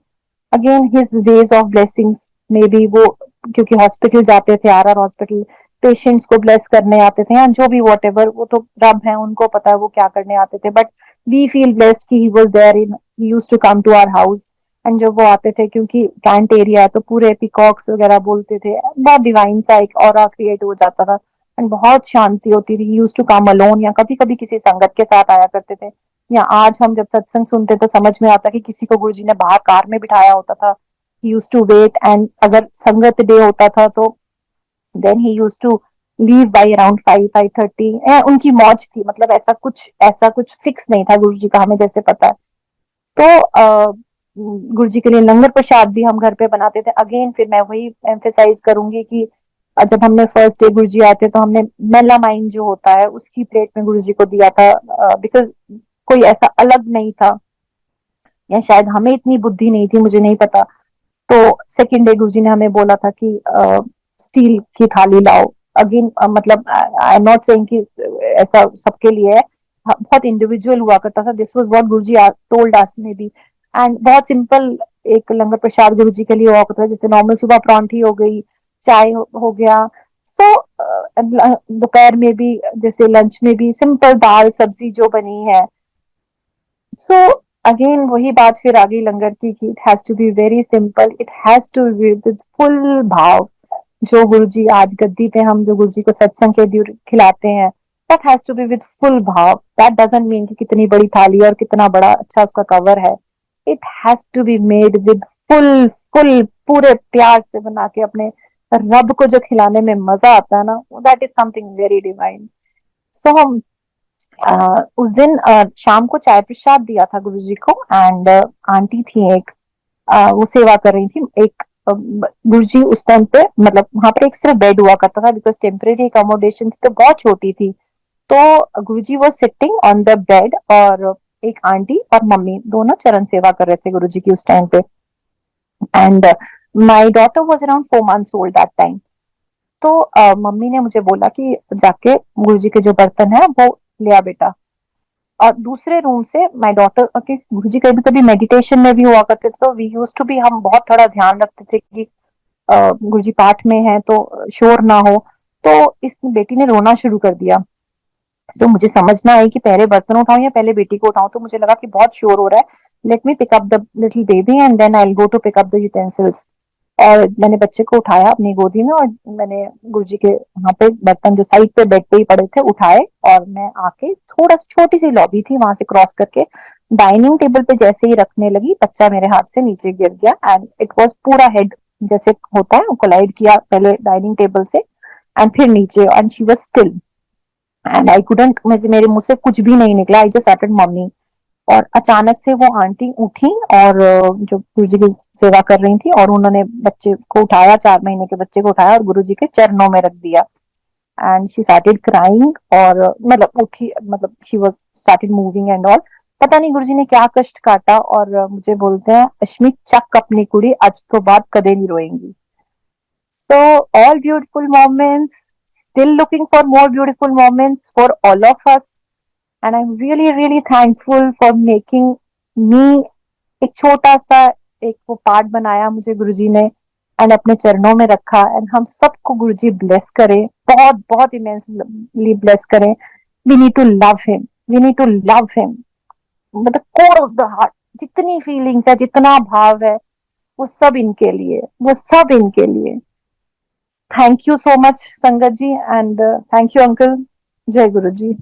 Again his ways of blessings, may be वो क्योंकि हॉस्पिटल जाते थे, आर हॉस्पिटल, पेशेंट्स को ब्लेस करने आते थे या जो भी वॉट एवर, वो तो रब है उनको पता है वो क्या करने आते थे, बट वी फील ब्लेस्ड कि he was there in, he used to come to our house. And जब वो आते थे, क्योंकि कैंट एरिया है तो पूरे पिकॉक्स वगैरह बोलते थे, बहुत डिवाइन सा एक ऑरा क्रिएट हो जाता था एंड बहुत शांति होती थी। यूज्ड टू कम अलोन या कभी कभी किसी संगत के साथ आया करते थे। या आज हम जब सत्संग सुनते तो समझ में आता कि किसी को गुरुजी ने बाहर कार में बिठाया होता था, he used to wait, and अगर संगत डे होता था तो then he used to leave by around 5-5:30। उनकी मौज थी, मतलब ऐसा कुछ फिक्स नहीं था गुरुजी का, हमें जैसे पता है। तो गुरुजी के लिए लंगर प्रसाद भी हम घर पे बनाते थे। अगेन फिर मैं वही एम्फेसाइज करूंगी कि जब हमने फर्स्ट डे गुरुजी आते तो हमने मेलामाइन जो होता है उसकी प्लेट में गुरुजी को दिया था, बिकॉज कोई ऐसा अलग नहीं था, या शायद हमें इतनी बुद्धि नहीं थी, मुझे नहीं पता। तो सेकेंड डे गुरुजी ने हमें बोला था कि स्टील की थाली लाओ। अगेन मतलब आई एम नॉट सेइंग कि ऐसा सबके लिए है, बहुत इंडिविजुअल हुआ करता था। This was what Guruji told us may be. And बहुत सिंपल एक लंगर प्रसाद गुरुजी के लिए हुआ करता था, जैसे नॉर्मल सुबह परांठी हो गई, चाय हो गया। सो दोपहर में भी, जैसे लंच में भी सिंपल दाल सब्जी जो बनी है। सो अगेन वही बात फिर आ गई लंगर की कि it has to be very simple, it has to be with full bhav. जो गुरुजी आज गद्दी पे हम जो गुरुजी को सत्संग के खिलाते हैं, that has to be with full bhav. That doesn't mean कि कितनी बड़ी थाली और कितना बड़ा अच्छा उसका कवर है। It has to be made with full full, पूरे प्यार से बना के अपने रब को जो खिलाने में मजा आता है ना, that is something very divine. So हम उस दिन शाम को चाय प्रसाद दिया था गुरुजी को। एंड आंटी थी एक, वो सेवा कर रही थी। एक गुरुजी उस टाइम पे, मतलब वहां पर एक सिर्फ बेड हुआ करता था बिकॉज टेम्परेरी अकोमोडेशन थी तो बहुत छोटी थी। तो गुरुजी वो सिटिंग ऑन द बेड, और एक आंटी और मम्मी दोनों चरण सेवा कर रहे थे गुरुजी की उस टाइम पे। And my daughter was around 4 months old that time. तो मम्मी ने मुझे बोला कि जाके गुरुजी के जो बर्तन है वो ले आ बेटा। और दूसरे रूम से माय डॉटर के, गुरुजी कभी कभी मेडिटेशन में भी हुआ करते थे, तो वी यूज टू बी, हम बहुत थोड़ा ध्यान रखते थे कि गुरुजी पाठ में है तो शोर ना हो। तो इस बेटी ने रोना शुरू कर दिया। सो मुझे समझ ना आई कि पहले बर्तन उठाऊं या पहले बेटी को उठाऊं, तो मुझे लगा कि बहुत शोर हो रहा है, let me pick up the little baby and then I will go to pick up the utensils. और मैंने बच्चे को उठाया अपनी गोदी में, और मैंने गुरुजी के वहां पे बर्तन जो साइड पे बेड पे ही पड़े थे उठाए, और मैं आके थोड़ा छोटी सी लॉबी थी वहां से क्रॉस करके डाइनिंग टेबल पे जैसे ही रखने लगी, बच्चा मेरे हाथ से नीचे गिर गया। एंड इट वाज पूरा हेड जैसे होता है कोलाइड किया पहले डाइनिंग टेबल से, एंड फिर नीचे, and she was still. And I couldn't, मेरे मुंह से कुछ भी नहीं निकला, आई जस्ट स्टार्टेड मम्मी। और अचानक से वो आंटी उठी, और जो गुरुजी की सेवा कर रही थी, और उन्होंने बच्चे को उठाया, 4 महीने के बच्चे को उठाया और गुरुजी के चरणों में रख दिया। एंड शी स्टार्टेड क्राइंग, और मतलब उठी, मतलब she was started moving and all. पता नहीं गुरुजी ने क्या कष्ट काटा, और मुझे बोलते हैं अश्मित चक अपनी कुड़ी आज तो बाद कदे नहीं रोएंगी। So all beautiful moments, still looking for more beautiful moments for all of us. And I'm really, really thankful for making me एक छोटा सा एक वो पार्ट बनाया मुझे गुरुजी ने, एंड अपने चरणों में रखा। एंड हम सबको गुरुजी ब्लेस करें, बहुत बहुत इमेंसली ब्लेस करें। We need to love him, we need to love him, मतलब कोर ऑफ द हार्ट। जितनी फीलिंग्स है, जितना भाव है, वो सब इनके लिए, वो सब इनके लिए। थैंक यू सो मच संगत जी एंड थैंक यू अंकल। जय गुरु जी।